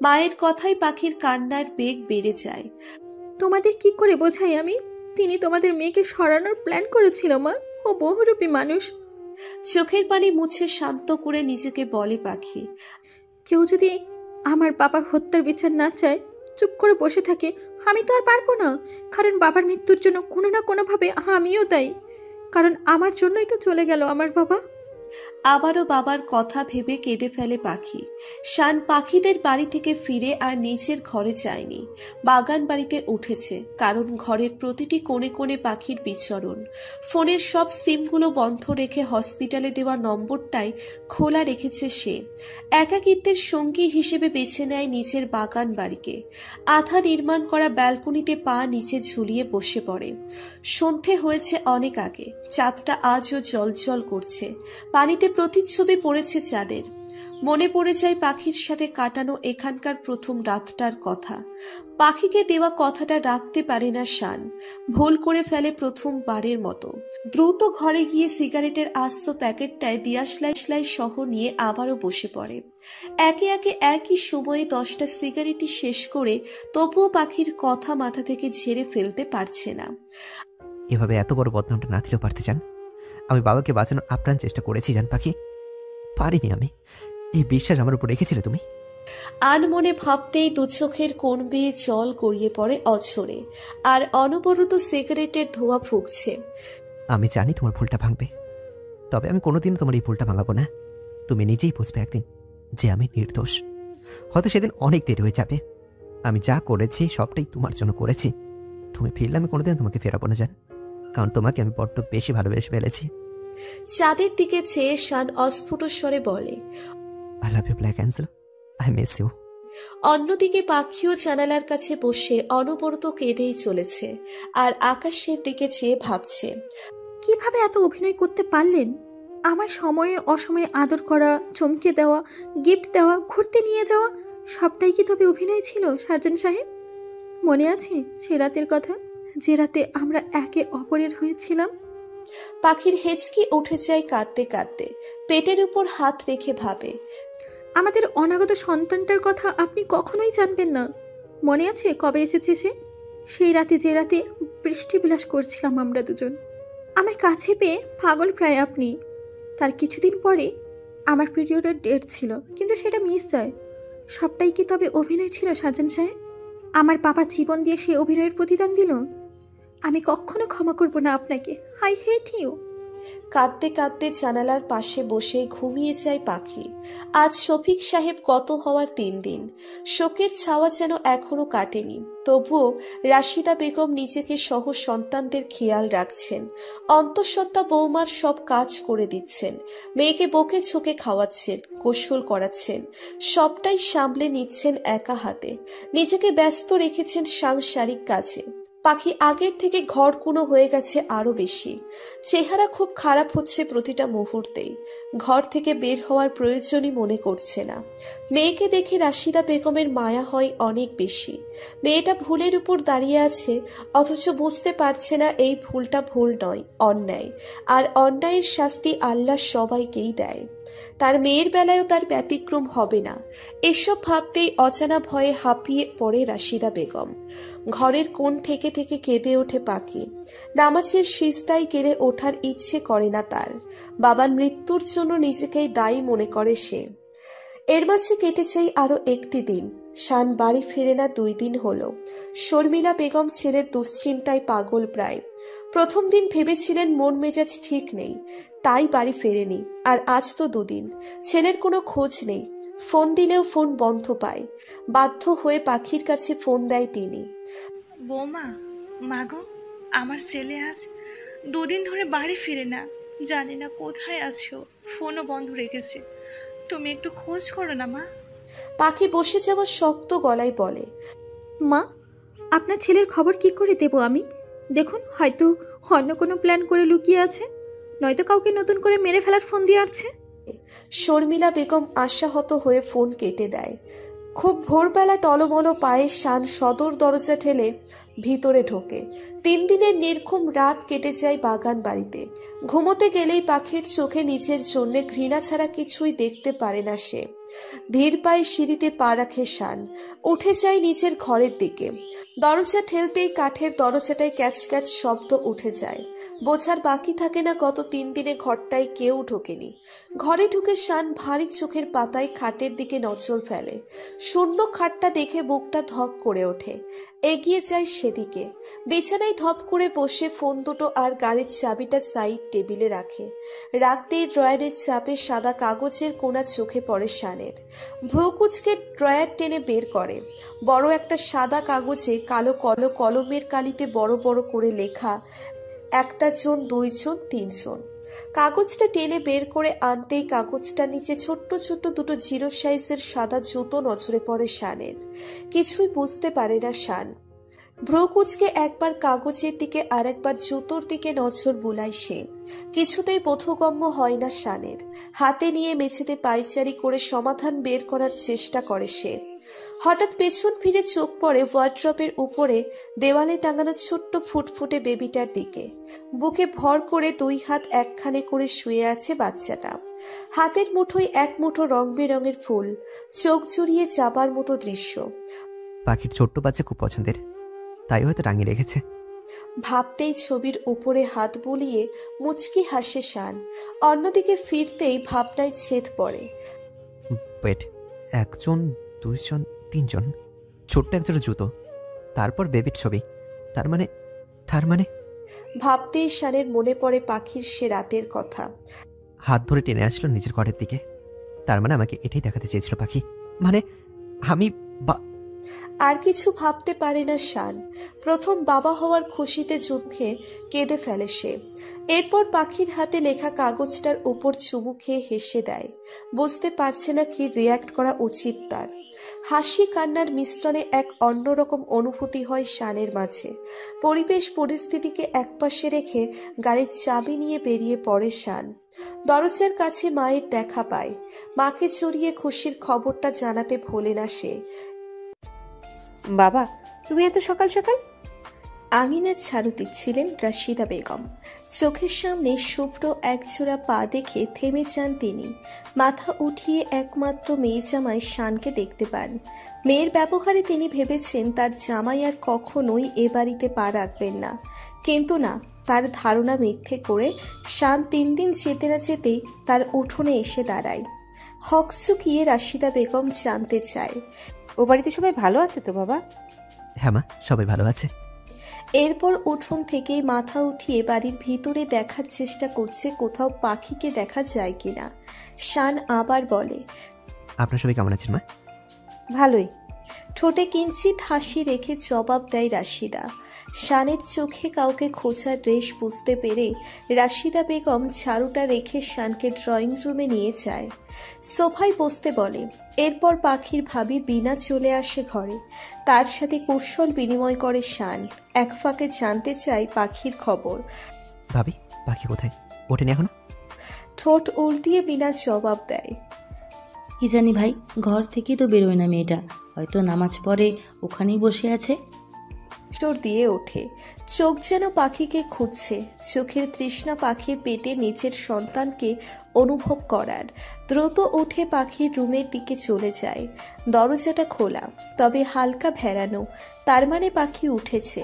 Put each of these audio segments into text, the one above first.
মায়ের কথায় পাখির কান্নার বেগ বেড়ে যায়। তোমাদের কি করে বোঝাই আমি? তিনি তোমাদের মেয়েকে সরানোর প্ল্যান করেছিল মা। ও বহুরূপী মানুষ। চোখের পানি মুছে শান্ত করে নিজেকে বলে পাখি। কেউ যদি আমার বাবার হত্যার বিচার না চায়, চুপ করে বসে থাকে, আমি তো আর পারবো না। কারণ বাবার মৃত্যুর জন্য কোনো না কোনোভাবে আমিও দায়ী। কারণ আমার জন্যই তো চলে গেল আমার বাবা। আবারও বাবার কথা ভেবে কেঁদে ফেলে পাখি। শান পাখিদের বাড়ি থেকে ফিরে আর নিজের ঘরে যায়নি, বাগান বাড়িতে উঠেছে। কারণ ঘরের প্রতিটি কোণে কোণে পাখির বিচরণ। ফোনের সব সিমগুলো বন্ধ রেখে হসপিটালে দেওয়া নম্বরটাই খোলা রেখেছে সে। একাকিত্বের সঙ্গী হিসেবে বেছে নেয় নিজের বাগান বাড়িকে। আধা নির্মাণ করা ব্যালকনিতে পা নিচে ঝুলিয়ে বসে পড়ে। সন্ধে হয়েছে অনেক আগে, চাঁদটা আজও জলজল করছে। পানিতে প্রতিচ্ছবি পড়েছে চাঁদের। মনে পড়ে যায় পাখির সাথে কাটানো এখানকার প্রথম রাতটার কথা। পাখিকে দেওয়া কথাটা রাখতে পারে না শান, ভুল করে ফেলে প্রথমবারের মতো। দ্রুত ঘরে গিয়ে সিগারেটের আস্ত প্যাকেটটায় দিয়াশলাই সহ নিয়ে আবারও বসে পড়ে। একে একে একই সময়ে 10টা সিগারেটই শেষ করে তবুও পাখির কথা মাথা থেকে ঝেড়ে ফেলতে পারছে না। এভাবে এত বড় বদনামটা না দিলেও পারতে চান। আমি বাবাকে বাঁচানোর আপ্রাণ চেষ্টা করেছি জান পাখি, পারিনি আমি। এই বিশ্বাস আমার উপর রেখেছিলে তুমি। আনমনে ভাবতেই দু চোখের কোণ বেয়ে জল গড়িয়ে পড়ে অঝরে, আর অনবরত সিগারেটের ধোঁয়া ফুঁকছে। আমি জানি তোমার ভুলটা ভাঙবে, তবে আমি কোনোদিন তোমার এই ভুলটা ভাঙাবো না। তুমি নিজেই বুঝবে একদিন যে আমি নির্দোষ। হয়তো সেদিন অনেক দেরি হয়ে যাবে। আমি যা করেছি সবটাই তোমার জন্য করেছি। তুমি ফিরলে আমি কোনোদিন তোমাকে ফেরাবো না জান, কারণ তোমাকে আমি বড্ড বেশি ভালোবেসে ফেলেছি। চাঁদের দিকে চেয়ে শান অস্ফুট স্বরে বলে, I love you black angel, I miss you. অন্যদিকে পাখিও জানালার কাছে বসে অনবরত কেঁদেই চলেছে, আর আকাশের দিকে চেয়ে ভাবছে, কিভাবে এত অভিনয় করতে পারলেন? আমার সময়ে অসময়ে আদর করা, চমকে দেওয়া, গিফট দেওয়া, ঘুরতে নিয়ে যাওয়া, সবটাই কি তবে অভিনয় ছিল সার্জন সাহেব? মনে আছে সে রাতের কথা, যে রাতে আমরা একে অপরের হয়েছিলাম? পাখির হেঁচকি উঠে যায় কাঁদতে কাঁদতে, পেটের উপর হাত রেখে ভাবে, আমাদের অনাগত সন্তানটার কথা আপনি কখনোই জানবেন না। মনে আছে কবে এসেছে সে? সেই রাতে, যে রাতে বৃষ্টি বিলাস করছিলাম আমরা দুজন। আমায় কাছে পেয়ে পাগল প্রায় আপনি। তার কিছুদিন পরে আমার পিরিয়ডের ডেট ছিল, কিন্তু সেটা মিস যায়। সবটাই কি তবে অভিনয় ছিল সার্জন সাহেব? আমার বাবা জীবন দিয়ে সেই অভিনয়ের প্রতিদান দিল। আমি কখনো ক্ষমা করব না আপনাকে। I hate you. কাঁদতে কাঁদতে জানালার পাশে বসে ঘুমিয়ে যায় পাখি। আজ শফিক সাহেব গত হওয়ার 3 দিন। শোকের ছাওয়া যেন এখনো কাটেনি, তবুও রাশিদা বেগম নিজেকে সহ সন্তানদের খেয়াল রাখছেন। অন্তঃসত্ত্বা বৌমার সব কাজ করে দিচ্ছেন, মেয়েকে বকে ঝোঁকে খাওয়াচ্ছেন, গোসল করাচ্ছেন, সবটাই সামলে নিচ্ছেন একা হাতে। নিজেকে ব্যস্ত রেখেছেন সাংসারিক কাজে। পাখি আগের থেকে ঘরকুনো হয়ে গেছে আরো বেশি। চেহারা খুব খারাপ হচ্ছে প্রতিটা মুহূর্তেই। ঘর থেকে বের হওয়ার প্রয়োজনই মনে করছে না। মেয়েকে দেখে রাশিদা বেগমের মায়া হয় অনেক বেশি। মেয়েটা ভুলের উপর দাঁড়িয়ে আছে, অথচ বুঝতে পারছে না এই ভুলটা ভুল নয়, অন্যায়। আর অন্যায়ের শাস্তি আল্লাহ সবাইকেই দেয়, তার মেয়ের বেলায়ও তার ব্যতিক্রম হবে না। এসব ভাবতেই অজানা ভয়ে হাঁপিয়ে পড়ে রাশিদা বেগম। ঘরের কোণ থেকে থেকে কেঁদে ওঠে পাখি। নামাজের সিজদায় গেড়ে ওঠার ইচ্ছে করে না তার। বাবার মৃত্যুর জন্য নিজেকেই দায়ী মনে করে সে। এর মাঝে কেটে যায় আরো একটি দিন। শান বাড়ি ফিরে না 2 দিন হলো। শর্মিলা বেগম ছেলের দুশ্চিন্তায় পাগল প্রায়। প্রথম দিন ভেবেছিলেন মন মেজাজ ঠিক নেই, তাই বাড়ি ফেরেনি। আর আজ তো 2 দিন, ছেলের কোনো খোঁজ নেই। ফোন দিলেও ফোন বন্ধ পায়। বাধ্য হয়ে পাখির কাছে ফোন দেয় তিনি। বৌমা, মাগো, আমার ছেলে আজ 2 দিন ধরে বাড়ি ফিরে না। জানি না কোথায় আছো, ফোনও বন্ধ রেখেছে। তুমি একটু খোঁজ করো না মা। পাখি বসে যাওয়া শক্ত গলায় বলে, মা, আপনার ছেলের খবর কি করে দেব আমি? দেখুন, হয়তো অন্য কোনো প্ল্যান করে লুকিয়ে আছে, নয়তো কাউকে নতুন করে মেরে ফেলার ফোন দিয়ে আসছে। শর্মিলা বেগম আশাহত হয়ে ফোন কেটে দেয়। খুব ভোরবেলা টলমলো পায়ে শান সদর দরজা ঠেলে ভিতরে ঢোকে। 3 দিনের নির্ঘুম রাত কেটে যায় বাগান বাড়িতে। ঘুমোতে গেলেই পাখির চোখে নিজের জন্য ঘৃণা ছাড়া কিছুই দেখতে পারে না সে। ধীর পায়ে সিঁড়িতে পা রাখে শান। উঠে যায় নিজের ঘরের দিকে। দরজা ঠেলতেই কাঠের দরজাটায় ক্যাচ ক্যাচ শব্দ উঠে যায়। বোঝার বাকি থাকে না গত 3 দিনে ঘরটায় কেউ ঢোকেনি। ঘরে ঢুকে শান ভারী চোখের পাতায় খাটের দিকে নজর ফেলে। শূন্য খাটটা দেখে বুকটা ধক করে ওঠে। এগিয়ে যায় সেদিকে। বিছানায় ধপ করে বসে ফোন দুটো আর গাড়ির চাবিটা সাইড টেবিলে রাখে। রাখতেই ড্রয়ারের চাপে সাদা কাগজের কোনা চোখে পড়ে শানের। ভ্রুকুচকে ড্রয়ার টেনে বের করে। বড় একটা সাদা কাগজে কালো কলমের কালিতে বড় বড় করে লেখা 1 জন 2 জন 3 জন। কাগজটা টেনে বের করে আনতেই কাগজটার নিচে ছোট্ট ছোট্ট দুটো 0 সাইজের সাদা জুতো নজরে পড়ে শানের। কিছুই বুঝতে পারে না শান। ভ্রুকুচকে একবার কাগজের দিকে আর একবার জুতোর দিকে নজর বুলায় সে। কিছুতেই বোধগম্য হয় না শানের। হাতে নিয়ে মেঝেতে পায়চারি করে সমাধান বের করার চেষ্টা করে সে। হঠাৎ পেছন ফিরে চোখ পড়ে ওয়ার্ড্রপের উপরে দেওয়ালে টাঙানো ছোট্ট ফুটফুটে বেবিটার দিকে। বুকে ভর করে 2 হাত একখানে করে শুয়ে আছে বাচ্চাটা। হাতের মুঠোয় 1 মুঠো রং বেরঙের ফুল। চোখ জুড়িয়ে যাবার মতো দৃশ্য। পাখির ছোট্ট বাচ্চা খুব পছন্দের, তাই হয়তো টাঙিয়ে রেখেছে। ভাবতেই ছবির উপরে হাত বুলিয়ে মুচকি হাসে শান। অন্যদিকে ফিরতেই ভাবনায় ছেদ পড়ে। ওয়েট, 1 জন 2 জন 3 জন, ছোট্ট একজোড়া জুতো, তারপর বেবির ছবি। তার মানে ভাবতেই শানের মনে পড়ে পাখির সে রাতের কথা। হাত ধরে টেনে আসলো নিজের ঘরের দিকে। তার মানে আমাকে এটাই দেখাতে চেয়েছিল পাখি। মানে আমি আর কিছু ভাবতে পারে না শান। প্রথম বাবা হওয়ার খুশিতে চোখে কেঁদে ফেলে সে। এরপর পাখির হাতে লেখা কাগজটার উপর চুমু খেয়ে হেসে দেয়। বুঝতে পারছে না কি রিয়্যাক্ট করা উচিত তার। হাসি কান্নার মিশ্রণে এক অন্যরকম অনুভূতি হয় শানের মাঝে। পরিবেশ পরিস্থিতিকে একপাশে রেখে গাড়ির চাবি নিয়ে বেরিয়ে পড়ে শান। দরজার কাছে মায়ের দেখা পায়। মাকে জড়িয়ে খুশির খবরটা জানাতে ভোলে না সে। বাবা, তুমি এত সকাল সকাল? আঙিনার ঝাড়ু দিচ্ছিলেন রাশিদা বেগম। চোখের সামনে শুভ্র একজোড়া পা দেখে থেমে যান তিনি। মাথা উঠিয়ে একমাত্র মেয়ে জামাই শানকে দেখতে পান। মেয়ের ব্যবহারে তিনি ভেবেছেন তার জামাই আর কখনোই এ বাড়িতে পা রাখবেন না। কিন্তু না, তার ধারণা মিথ্যে করে শান 3 দিন যেতে না যেতেই তার উঠোনে এসে দাঁড়ায়। হক চুকিয়ে রাশিদা বেগম জানতে চায়, ও বাড়িতে সবাই ভালো আছে তো বাবা? হ্যাঁ মা, সবাই ভালো আছে। এরপর উঠোন থেকে মাথা উঠিয়ে বাড়ির ভিতরে দেখার চেষ্টা করছে কোথাও পাখিকে দেখা যায় কিনা। শান আবার বলে, আপনার সবাই কেমন আছেন মা? ভালোই। ঠোঁটে কিঞ্চিত হাসি রেখে জবাব দেয় রাশিদা। শানের চোখে কাউকে খোঁজার রেশ বুঝতে পেরে রাশিদা বেগম ঝাড়ুটা রেখে শানকে ড্রয়িং রুমে নিয়ে যায়। সোফায় বসতে বলে। এরপর পাখির ভাবি বিনা চলে আসে ঘরে। তার সাথে কৌশল বিনিময় করে শান। এক ফাঁকে জানতে চায় পাখির খবর। ভাবি, পাখি কোথায়? ওঠেনি এখনো? ঠোঁট উল্টিয়ে বিনা জবাব দেয়, কি জানি ভাই, ঘর থেকেই তো বেরোয় না মেয়েটা, হয়তো নামাজ পড়ে ওখানেই বসে আছে। জোর দিয়ে ওঠে। চোখ যেন পাখিকে খুঁজছে। চোখের তৃষ্ণা পাখির পেটে নিজের সন্তানকে অনুভব করার। দ্রুত উঠে পাখির রুমের দিকে চলে যায়। দরজাটা খোলা, তবে হালকা ভেড়ানো। তার মানে পাখি উঠেছে।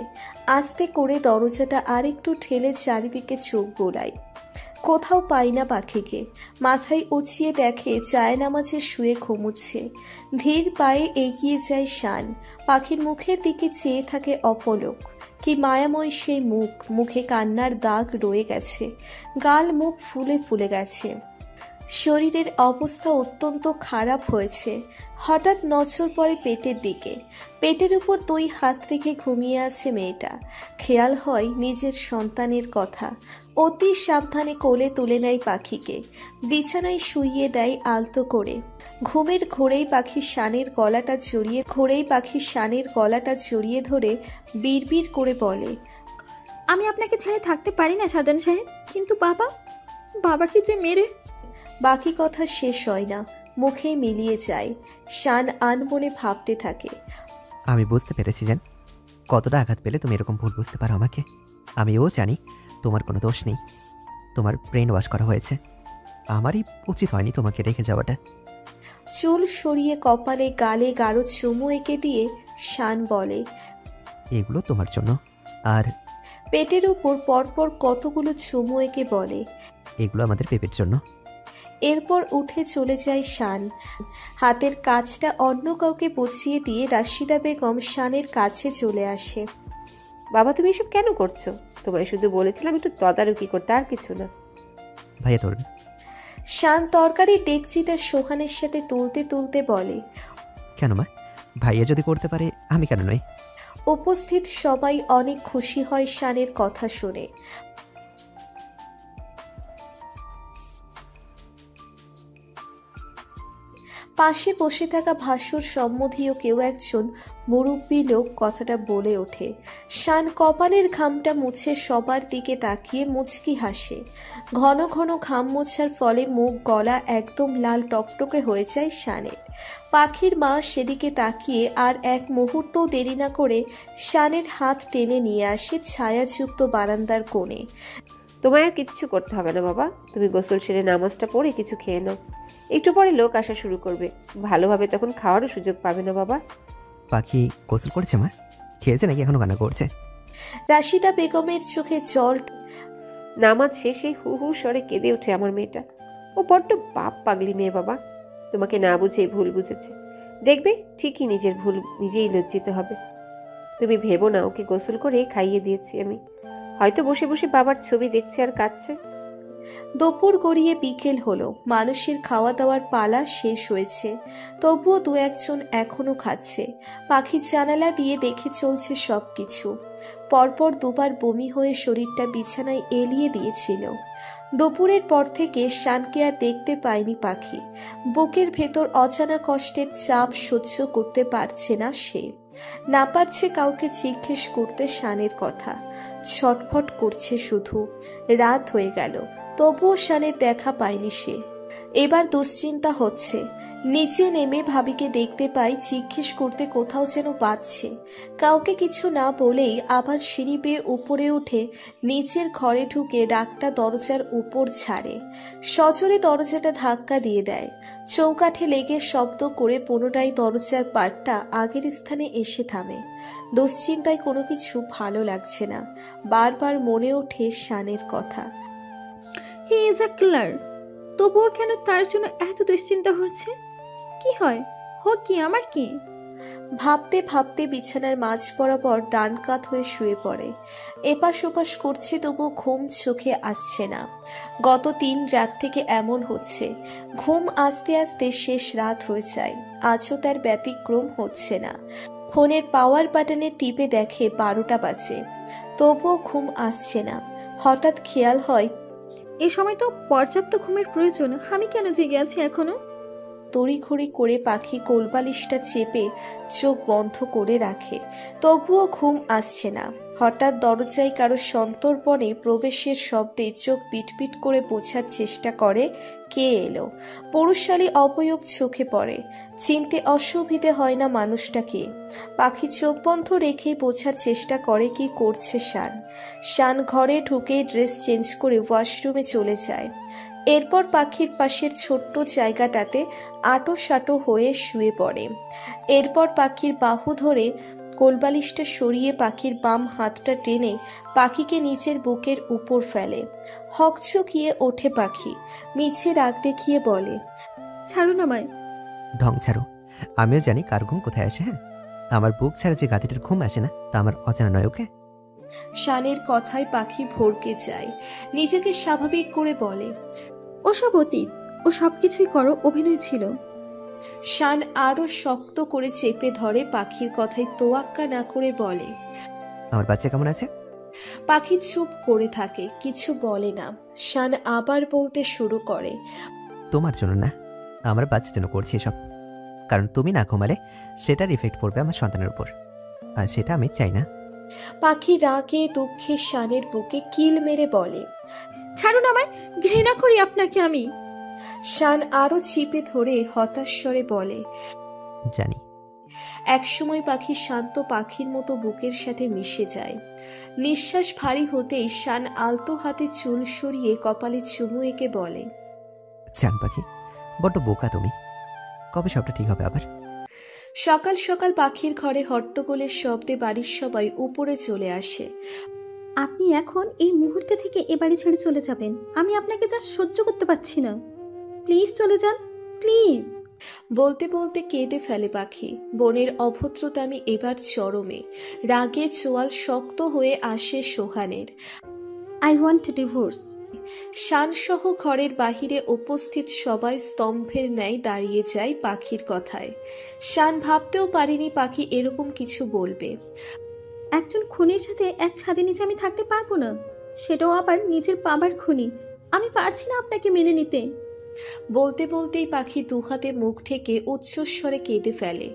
আস্তে করে দরজাটা আরেকটু ঠেলে চারিদিকে চোখ বোলায়। কোথাও পাই না পাখিকে। মাথায় উঁচিয়ে দেখে জায়নামাজে শুয়ে ঘুমুচ্ছে। ধীর পায়ে এগিয়ে যায় শান। পাখির মুখের দিকে চেয়ে থাকে অপলক। কি মায়াময় সেই মুখ। মুখে কান্নার দাগ রয়ে গেছে। গাল মুখ ফুলে ফুলে গেছে। শরীরের অবস্থা অত্যন্ত খারাপ হয়েছে। হঠাৎ নজর পড়ে পেটের দিকে। পেটের উপর 2 হাত রেখে ঘুমিয়ে আছে মেয়েটা। খেয়াল হয় নিজের সন্তানের কথা। অতি সাবধানে কোলে তুলে নেয় পাখিকে। বিছানায় শুইয়ে দেয় আলতো করে। ঘুমের ঘোরেই পাখির শানের গলাটা জড়িয়ে ধরে বিড়বিড় করে বলে, আমি আপনাকে ছেড়ে থাকতে পারি না শাহজাহান সাহেব, কিন্তু বাবাকে যে মেরে। বাকি কথা শেষ হয় না, মুখেই মিলিয়ে যায়। শান আনমনে ভাবতে থাকে, আমি বুঝতে পেরেছি জান, কতটা আঘাত পেলে তুমি এরকম ভুল বুঝতে পারো আমাকে। আমিও জানি তোমার কোনো দোষ নেই, তোমার ব্রেন ওয়াশ করা হয়েছে। আমারই উচিত হয়নি তোমাকে রেখে যাওয়াটা। চুল সরিয়ে কপালে গালে গাঢ় চুমু এঁকে দিয়ে শান বলে, এগুলো তোমার জন্য। আর পেটের উপর পরপর কতগুলো চুমু এঁকে বলে, এগুলো আমাদের পেপের জন্য। এরপর উঠে চলে যায় শান। হাতের কাজটা অন্য কাউকে বুঝিয়ে দিয়ে রাশিদা বেগম শানের কাছে চলে আসে। বাবা তুমি এসব কেন করছো? তোমায় শুধু বলেছিলাম একটু তদারকি করতে, আর কিছু না। ভাইয়া তোর শান তরকারি ডেকচিটা সোহানের সাথে তুলতে তুলতে বলে, কেন মা? ভাইয়া যদি করতে পারে আমি কেন নই? উপস্থিত সবাই অনেক খুশি হয় শানের কথা শুনে। পাশে বসে থাকা ভাসুর সম্বন্ধীয় কেউ একজন মুরব্বী লোক কথাটা বলে ওঠে। শান কপালের ঘামটা মুছে সবার দিকে তাকিয়ে মুচকি হাসে। ঘন ঘন ঘাম মোছার ফলে মুখ গলা একদম লাল টকটকে হয়ে যায় শানের। পাখির মা সেদিকে তাকিয়ে আর এক মুহূর্তও দেরি না করে শানের হাত টেনে নিয়ে আসে ছায়াযুক্ত বারান্দার কোণে। তোমায় আর কিচ্ছু করতে হবে না বাবা, তুমি গোসল সেরে নামাজটা পড়ে কিছু খেয়ে নাও। একটু পরে লোক আসা শুরু করবে, ভালোভাবে তখন খাওয়ারও সুযোগ পাবে না বাবা। পাখি গোসল করেছে মা? খেয়েছে নাকি এখনো কান্না করছে? রাশিদা বেগমের চোখে জল। নামাজ শেষে হু হু স্বরে কেঁদে ওঠে আমার মেয়েটা। ও বড্ড পাপ পাগলি মেয়ে বাবা, তোমাকে না বুঝে ভুল বুঝেছে। দেখবে ঠিকই নিজের ভুল নিজেই লজ্জিত হবে। তুমি ভেবো না, ওকে গোসল করে খাইয়ে দিয়েছি আমি। হয়তো বসে বসে বাবার ছবি দেখছে আর কাঁদছে। দুপুর গড়িয়ে বিকেল হলো, মানুষের খাওয়া দাওয়ার পালা শেষ হয়েছে, তবুও দু একজন এখনো খাচ্ছে। পাখির জানালা দিয়ে দেখে চলছে সবকিছু। পরপর দুবার বমি হয়ে শরীরটা বিছানায় এলিয়ে দিয়েছিল। দুপুরের পর থেকে শানকে আর দেখতে পায়নি পাখি। বুকের ভেতর অজানা কষ্টের চাপ সহ্য করতে পারছে না সে। না পারছে কাউকে জিজ্ঞেস করতে শানের কথা। ছটফট করছে শুধু। রাত হয়ে গেল, তবুও শানের দেখা পায়নি সে। এবার দুশ্চিন্তা হচ্ছে। নিচে নেমে ভাবিকে দেখতে পাই জিজ্ঞেস করতে কোথাও যেন পাচ্ছে। কাউকে কিছু না বলেই আবার সিঁড়ি বেয়ে উপরে উঠে নিচের ঘরে ঢুকে ডাকটা দরজার উপর ছাড়ে। সজোরে দরজাটা ধাক্কা দিয়ে দেয়। চৌকাঠে লেগে শব্দ করে পুনরায় দরজার পাটটা আগের স্থানে এসে থামে। দুশ্চিন্তায় কোনো কিছু ভালো লাগছে না। বারবার মনে ওঠে শানের কথা। হি ইজ আ কিলার। তবুও কেন তার জন্য এত দুশ্চিন্তা হচ্ছে? কি হয় হোক, কি আমার কি? ভাবতে ভাবতে বিছানার মাঝ বরাবর ডান কাত হয়ে শুয়ে পড়ে। এপাশ ওপাশ করছে, তবু ঘুম চোখে আসছে না। গত 3 রাত থেকে এমন হচ্ছে। ঘুম আস্তে আস্তে শেষ রাত হয়ে যায়, আজও তার ব্যতিক্রম হচ্ছে না। ফোনের পাওয়ার বাটনে টিপে দেখে 12টা বাজে, তবুও ঘুম আসছে না। হঠাৎ খেয়াল হয়, এ সময় তো পর্যাপ্ত ঘুমের প্রয়োজন, আমি কেন জেগে আছি এখনো? তড়িঘড়ি করে পাখি কোলবালিশটা চেপে চোখ বন্ধ করে রাখে, তবুও ঘুম আসছে না। হঠাৎ দরজায় কারো সন্তর্পণে প্রবেশের শব্দে চোখ পিটপিট করে বোঝার চেষ্টা করে কে এলো। পুরুষালী অবয়ব চোখে পড়ে। চিনতে অসুবিধে হয় না মানুষটাকে। পাখি চোখ বন্ধ রেখে বোঝার চেষ্টা করে কি করছে শান। শান ঘরে ঢুকে ড্রেস চেঞ্জ করে ওয়াশরুমে চলে যায়। এরপর পাখির পাশের ছোট্ট জায়গাটাতে আটো সাটো হয়ে শুয়ে পড়ে। এরপর পাখির বাহু ধরে কোলবালিশটা সরিয়ে পাখির বাম হাতটা টেনে পাখিকে নিচের বুকের উপর ফেলে। হকচকিয়ে ওঠে পাখি, মিছে রাগ দেখিয়ে বলে, ছাড়ুন আমায়। ঢং ছাড়ো। আমিও জানি কার ঘুম কোথায় আসে। হ্যাঁ, আমার বুক ছাড়া যে গাতিটার ঘুম আসে না তা আমার অজানা নয়। ওকে? শানের কথায় পাখি ভড়কে যায়। নিজেকে স্বাভাবিক করে বলে, ওসব অতীত, ও সবকিছুই করো অভিনয় ছিল। শান আরো শক্ত করে চেপে ধরে পাখির কথায় তোয়াক্কা না করে বলে, আমার বাচ্চা কেমন আছে? পাখি চুপ করে থাকে, কিছু বলে না। শান আবার বলতে শুরু করে, তোমার জন্য না, আমার বাচ্চার জন্য করছি এসব। কারণ তুমি না ঘুমালে সেটার ইফেক্ট পড়বে আমার সন্তানের উপর, আর সেটা আমি চাই না। পাখি রাগে দুঃখে শানের বুকে কিল মেরে বলে, ছাড়ুন আমায়, ঘৃণা করি আপনাকে আমি। শান আরো চিপে ধরে হতাশ স্বরে বলে, জানি। একসময় পাখি শান্ত পাখির মতো বুকের সাথে মিশে যায়। নিঃশ্বাস ভারী হতেই শান আলতো হাতে চুল সরিয়ে কপালে চুমু এঁকে বলে, চান পাখি, বড্ড বোকা তুমি। কবে সবটা ঠিক হবে আবার? সকাল সকাল পাখির ঘরে হট্টগোলের শব্দে বাড়ির সবাই উপরে চলে আসে। আপনি এখন এই মুহূর্তে থেকে এ বাড়ি ছেড়ে চলে যাবেন। আমি আপনাকে যা সহ্য করতে পারছি না। প্লিজ চলে যান, প্লিজ। বলতে বলতে কেঁদে ফেলে পাখি। বোনের অভদ্রতামি এবার চরমে। রাগে চোয়াল শক্ত হয়ে আসে সোহানের। I want divorce. শানসহ ঘরের বাহিরে উপস্থিত সবাই স্তম্ভের ন্যায় দাঁড়িয়ে যায় পাখির কথায়। শান ভাবতেও পারেনি পাখি এরকম কিছু বলবে। একজন খুনির সাথে এক ছাদের নিচে আমি থাকতে পারবো না, সেটাও আবার নিজের বাবার খুনি। আমি পারছি না আপনাকে মেনে নিতে। বলতে বলতেই পাখি দুহাতে মুখ ঢেকে উচ্চস্বরে কেঁদে ফেলে।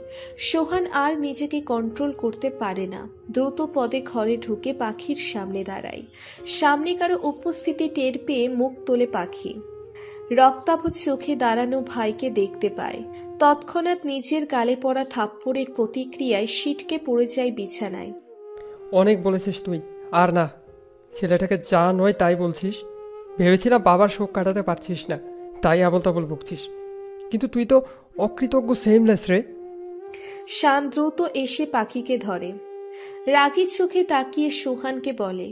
সোহান আর নিজেকে কন্ট্রোল করতে পারে না। দ্রুত পদে ঘরে ঢুকে পাখির সামনে দাঁড়ায়। সামনে কারো উপস্থিতি টের পেয়ে মুখ তোলে পাখি। রক্তাভ চোখে দাঁড়ানো ভাইকে দেখতে পায়। তৎক্ষণাৎ নিজের গালে পড়া থাপ্পড়ের প্রতিক্রিয়ায় সিটকে পড়ে যায় বিছানায়। অনেক বলেছিস তুই, আর না। ছেলেটাকে যা নয় তাই বলছিস। ভেবেছিলাম বাবার শোক কাটাতে পারছিস না, তাই আবল তাবল বকছিস। কিন্তু তুই তো অকৃতজ্ঞ সেমলেস রে। শান দ্রুত এসে পাখিকে ধরে। রাগী চোখে তাকিয়ে সোহানকে বলে,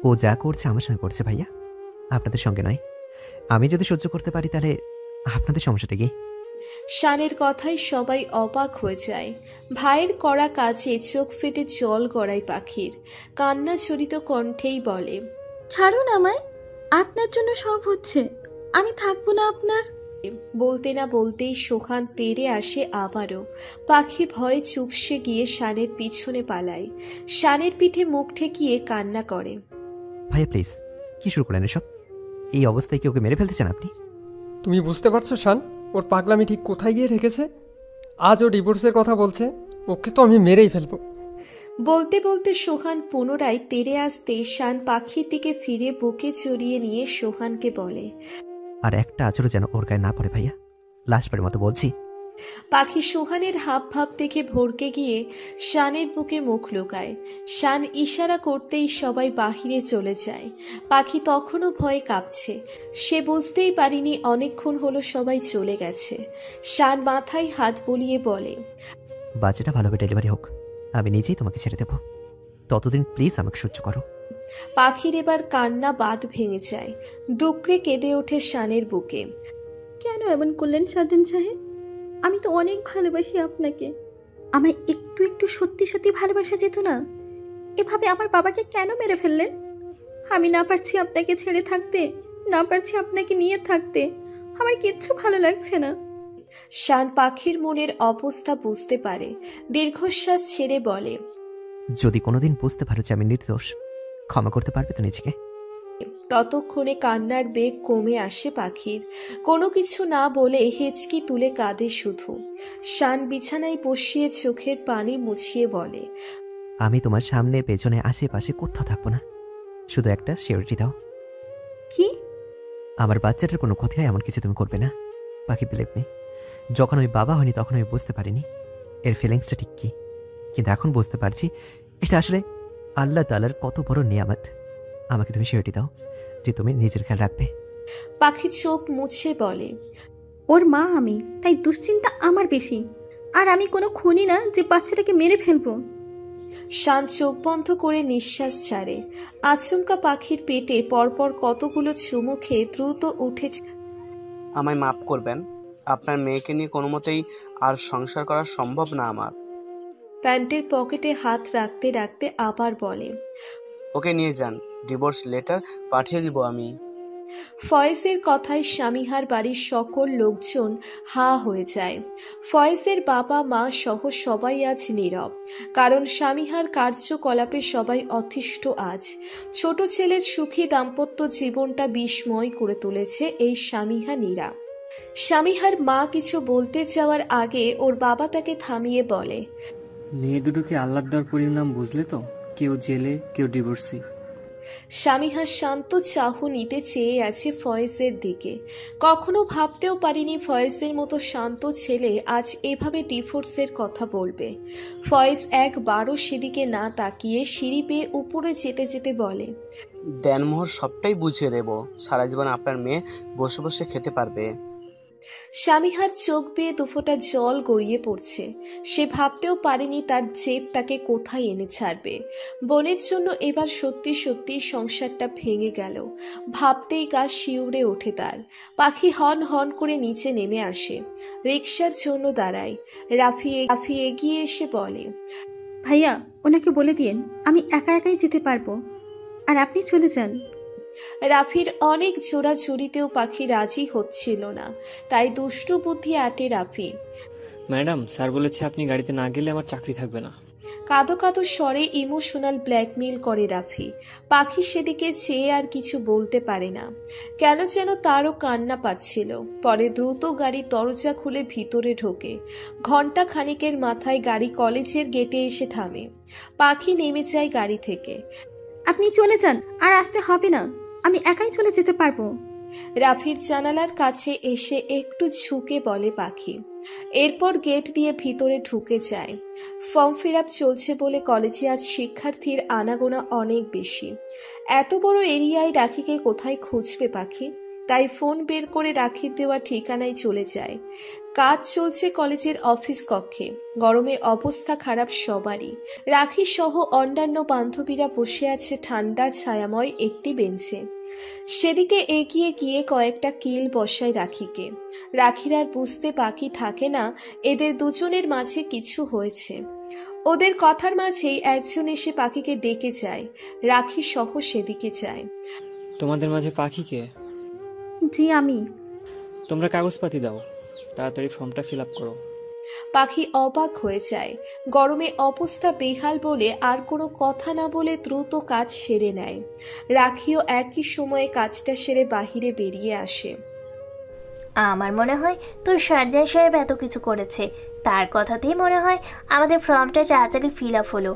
ও যা করছে আমার সঙ্গে করছে ভাইয়া, আপনাদের সঙ্গে নয়। আমি যদি সহ্য করতে পারি তাহলে আপনাদের সমস্যাটা কি? শানের কথায় সবাই অবাক হয়ে যায়। ভাইয়ের করা কাজে চোখ ফেটে জল গড়ায় পাখির। কান্না জড়িত কণ্ঠেই বলে, ছাড়ুন আমায়, আপনার জন্য সব হচ্ছে। আমি থাকবো না আপনার। বলতে না বলতেই সোহান তেড়ে আসে আবারও। পাখি ভয়ে চুপসে গিয়ে শানের পিছনে পালায়। শানের পিঠে মুখ ঠেকিয়ে কান্না করে। ভাইয়া প্লিজ, কি শুরু করেন এসব? এই অবস্থায় কি ওকে মেরে ফেলতে চান আপনি? তুমি বুঝতে পারছো শান, ওর পাগলামি ঠিক কোথায় গিয়ে ঠেকেছে? আজ ও ডিভোর্সের কথা বলছে, ওকে তো আমি মেরেই ফেলবো। বলতে বলতে সোহান পুনরায় তেড়ে আসতে শান পাখির দিকে ফিরে বুকে চড়িয়ে নিয়ে সোহানকে বলে, আর একটা আচরও যেন ওর গায়ে না পড়ে ভাইয়া, লাস্টবারের মতো বলছি। পাখি সোহানের হাব ভাব দেখে ভরকে গিয়ে শানের বুকে মুখ লুকায়। শান ইশারা করতেই সবাই বাহিরে চলে যায়। পাখি তখনও ভয়ে কাঁপছে। সে বুঝতেই পারিনি অনেকক্ষণ হলো সবাই চলে গেছে। শান মাথায় হাত বুলিয়ে বলে, বাচ্চাটা ভালোভাবে ডেলিভারি হোক, আমি নিজেই তোমাকে ছেড়ে দেবো। ততদিন প্লিজ আমাকে সহ্য করো। পাখির এবার কান্না বাঁধ ভেঙে যায়। ডুকরে কেঁদে ওঠে শানের বুকে। কেন এমন করলেন সার্জন সাহেব? আমি তো অনেক ভালোবাসি আপনাকে। আমায় একটু একটু সত্যি সত্যি ভালোবাসা যেত না? এভাবে আমার বাবাকে কেন মেরে ফেললেন? আমি না পারছি আপনাকে ছেড়ে থাকতে, না পারছি আপনাকে নিয়ে থাকতে। আমার কিচ্ছু ভালো লাগছে না। শান পাখির মনের অবস্থা বুঝতে পারে। দীর্ঘশ্বাস ছেড়ে বলে, যদি কোনোদিন বুঝতে পারো যে আমি নির্দোষ, ক্ষমা করতে পারবে তো নিজেকে? ততক্ষণে কান্নার বেগ কমে আসে পাখির। কোনো কিছু না বলে হেঁচকি তুলে কাঁদে শুধু। শান বিছানায় বসিয়ে চোখের পানি মুছিয়ে বলে, আমি তোমার সামনে পেছনে আশেপাশে কোথাও থাকবো না, শুধু একটা সিউরিটি দাও। কি? আমার বাচ্চাটার কোনো ক্ষতি হয় এমন কিছু তুমি করবে না। পাখি বিলিভ মি, যখন আমি বাবা হয়নি তখন আমি বুঝতে পারিনি এর ফিলিংসটা ঠিক কী, কিন্তু এখন বুঝতে পারছি এটা আসলে আল্লাহ তাআলার কত বড় নিয়ামত। আমাকে তুমি সিউরিটি দাও যে তুমি নিজের খেয়াল রাখবে। পাখি চোখ মুছে বলে, ওর মা আমি, তাই দুশ্চিন্তা আমার বেশি। আর আমি কোনো খুনি না যে বাচ্চাটাকে মেরে ফেলবো। শান চোখ বন্ধ করে নিঃশ্বাস ছাড়ে। আচমকা পাখির পেটে পরপর কতগুলো চুমু খেয়ে দ্রুত উঠে। আমায় মাফ করবেন, আপনার মেয়েকে নিয়ে কোনো মতেই আর সংসার করা সম্ভব না আমার। প্যান্টের পকেটে হাত রাখতে রাখতে আবার বলে, ওকে নিয়ে যান, ডিভোর্স লেটার পাঠিয়ে দিব আমি। ফয়েজের কথায় স্বামীহার বাড়ির সকল লোকজন হা হয়ে যায়। ফয়েজের বাবা মা সহ সবাই আজ নীরব, কারণ স্বামীহার কার্যকলাপে সবাই অতিষ্ঠ আজ। ছোট ছেলের সুখী দাম্পত্য জীবনটা বিস্ময় করে তুলেছে এই স্বামীহা নীরা। স্বামীহার মা কিছু বলতে যাওয়ার আগে ওর বাবা তাকে থামিয়ে বলে, মেয়ে দুটোকে আল্লাহর দেওয়ার পরিণাম বুঝলে তো? কেউ জেলে, কেউ ডিভোর্সি। স্বামীহা শান্ত চাহনিতে চেয়ে আছে ফয়েজের দিকে। কখনো ভাবতেও পারিনি ফয়েজের মতো শান্ত ছেলে আজ এভাবে ডিভোর্সের কথা বলবে। ফয়েজ একবারও সেদিকে না তাকিয়ে সিঁড়ি বেয়ে উপরে যেতে যেতে বলে, দেনমোহর সবটাই বুঝিয়ে দেব, সারা জীবন আপনার মেয়ে বসে বসে খেতে পারবে। স্বামীহার চোখ বেয়ে দুফোঁটা জল গড়িয়ে পড়ছে। সে ভাবতেও পারেনি তার জেদ তাকে কোথায় এনে ছাড়বে। বোনের জন্য এবার সত্যি সত্যি সংসারটা ভেঙে গেল। ভাবতেই গা শিউরে ওঠে তার। পাখি হন হন করে নিচে নেমে আসে, রিকশার জন্য দাঁড়ায়। রাফি এগিয়ে এসে বলে, ভাইয়া ওনাকে বলে দিন আমি একা একাই যেতে পারবো, আর আপনি চলে যান। রাফির অনেক জোড়াজুড়িতেও পাখি রাজি হচ্ছিল না, তাই দুষ্টু বুদ্ধি আটে রাফি। ম্যাডাম, স্যার বলেছে আপনি গাড়িতে না গেলে আমার চাকরি থাকবে না। কাঁদো কাঁদো স্বরে ইমোশনাল ব্ল্যাকমেইল করে রাফি। পাখি সেদিকে চেয়ে আর কিছু বলতে পারে না, কেন যেন তারও কান্না পাচ্ছিল। পরে দ্রুত গাড়ি দরজা খুলে ভিতরে ঢোকে। ঘন্টা খানিকের মাথায় গাড়ি কলেজের গেটে এসে থামে। পাখি নেমে যায় গাড়ি থেকে। আপনি চলে যান, আর আসতে হবে না, আমি একাই চলে যেতে পারবো। রাফির জানালার কাছে এসে একটু ঝুঁকে বলে পাখি। এরপর গেট দিয়ে ভিতরে ঢুকে যায়। ফর্ম ফিল আপ চলছে বলে কলেজে আজ শিক্ষার্থীর আনাগোনা অনেক বেশি। এত বড় এরিয়ায় রাখিকে কোথায় খুঁজবে পাখি? তাই ফোন বের করে রাখির দেওয়া ঠিকানায় চলে যায়। কাজ চলছে কলেজের অফিস কক্ষে। গরমে অবস্থা খারাপ সবারই। রাখি সহ অন্যান্য বান্ধবীরা বসে আছে ঠান্ডা ছায়াময় একটি বেঞ্চে। সেদিকে এগিয়ে গিয়ে কয়েকটা কিল বসায় রাখিকে। রাখির আর বুঝতে বাকি থাকে না এদের দুজনের মাঝে কিছু হয়েছে। ওদের কথার মাঝেই একজন এসে পাখিকে ডেকে যায়। রাখি সহ সেদিকে যায়। তোমাদের মাঝে পাখিকে? জি আমি। তোমরা কাগজপাতি দাও, তাড়াতাড়ি ফর্মটা ফিল আপ করো। পাখি অবাক হয়ে যায়। গরমে অবস্থা বেহাল বলে আর কোনো কথা না বলে দ্রুত কাজ সেরে নেয়। রাখিও একই সময়ে কাজটা সেরে বাহিরে বেরিয়ে আসে। আমার মনে হয় তোর সার্জন সাহেব এত কিছু করেছে, তার কথাতেই মনে হয় আমাদের ফর্মটা তাড়াতাড়ি ফিল আপ হলো।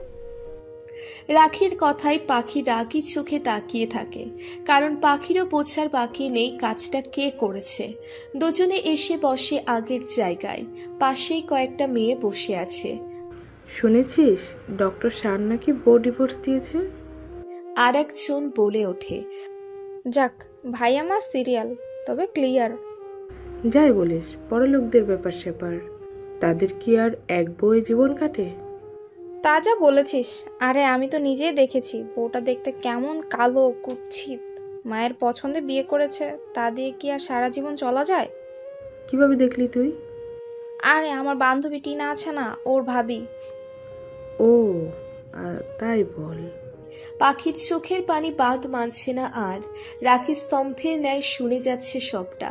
রাখির কথায় পাখি রাগি চোখে তাকিয়ে থাকে, কারণ পাখিরও বোঝার বাকি নেই কাজটা কে করেছে। দুজনে এসে বসে আগের জায়গায়। পাশেই কয়েকটা মেয়ে বসে আছে। শুনেছিস ডক্টর শান নাকি বউ ডিভোর্স দিয়েছে? আর একজন বলে ওঠে, যাক ভাই আমার সিরিয়াল, তবে ক্লিয়ার। যাই বলিস, বড়লোকদের ব্যাপার স্যাপার, তাদের কি আর এক বউয়ে জীবন কাটে? তা যা বলেছিস, আরে আমি তো নিজেই দেখেছি বউটা দেখতে কেমন কালো কুৎসিত। মায়ের পছন্দে বিয়ে করেছে, তা দিয়ে কি আর সারা জীবন চলা যায়? কিভাবে দেখলি তুই? আরে আমার বান্ধবী টিনা আছে না, ওর ভাবি। ও তাই বল। পাখির চোখের পানি বাদ মানছে না আর। রাখি স্তম্ভের ন্যায় শুনে যাচ্ছে সবটা।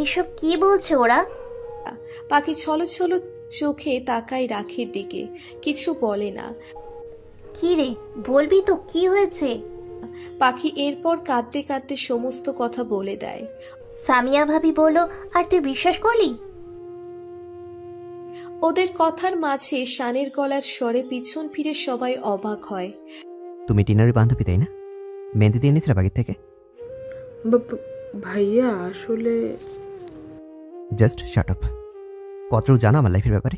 এসব কি বলছে ওরা? পাখি ছলো ছলো চোখে তাকায় রাখির দিকে, কিছু বলে না। কি রে, বলবি তো কি হয়েছে? পাখি এরপর কাঁদতে কাঁদতে সমস্ত কথা বলে দেয়। সামিয়া ভাবি বলো, আর তুই বিশ্বাস করলি? ওদের কথার মাঝে শানের গলার স্বরে পিছন ফিরে সবাই অবাক হয়। তুমি টিনারি বান্ধবী তাই না? মেহেন্দি দিয়ে এনেছিলে বাগের থেকে? ভাইয়া আসলে জাস্ট শাট আপ। কতটুকু জানো আমার লাইফের ব্যাপারে?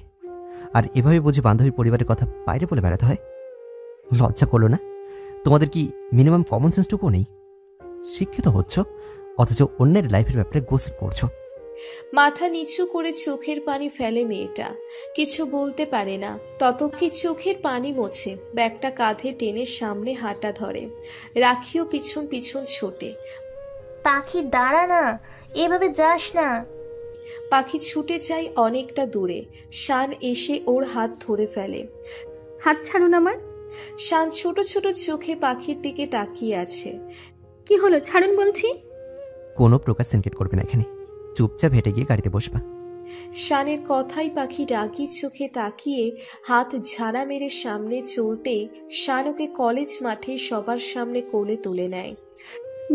আর এভাবে বুঝি বান্ধবীর পরিবারের কথা বাইরে বলে বেড়াতে হয়? লজ্জা করলো না? তোমাদের কি মিনিমাম কমন সেন্সটুকুও নেই? শিক্ষিত হচ্ছ অথচ অন্যের লাইফের ব্যাপারে গোসিপ করছো। মাথা নিচু করে চোখের পানি ফেলে মেয়েটা, কিছু বলতে পারে না। ততক্ষণ চোখের পানি মোছে, ব্যাগটা কাঁধে টেনে সামনে হাঁটা ধরে। রাখিও পিছন পিছন ছোটে। পাখি দাঁড়া না, এভাবে যাস না। পাখি ছুটে যায় অনেকটা দূরে। শান এসে ওর হাত ধরে ফেলে। হাত ছাড়ুন আমার। শান ছোট ছোট চোখে পাখির দিকে তাকিয়ে আছে। কি হলো, ছাড়ুন বলছি। কোনো প্রকার সিনকেট করবে না এখানে, চুপচাপ হেঁটে গিয়ে গাড়িতে বসবা। শানের কথাই পাখি রাগি চোখে তাকিয়ে হাত ঝাড়া মেরে সামনে চলতেই শান ওকে কলেজ মাঠে সবার সামনে কোলে তুলে নেয়।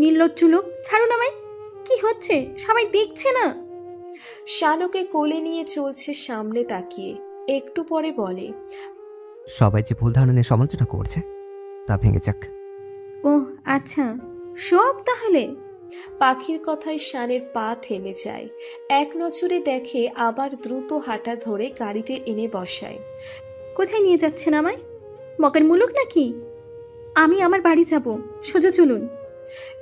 নির্লজ্জ লোক, ছাড়ুন আমায়। কি হচ্ছে, সবাই দেখছে না? শান ওকে কোলে নিয়ে চলছে সামনে তাকিয়ে। একটু পরে বলে, সবাই যে ভুল ধারণা নিয়ে সমালোচনা করছে তা ভেঙে যাক। ও আচ্ছা, সব তাহলে। পাখির কথায় শানের পা থেমে যায়। এক নজরে দেখে, আবার দ্রুত হাঁটা ধরে গাড়িতে এনে বসায়। কোথায় নিয়ে যাচ্ছেন আমায়? মকের মুলুক নাকি? আমি আমার বাড়ি যাব, সোজা চলুন।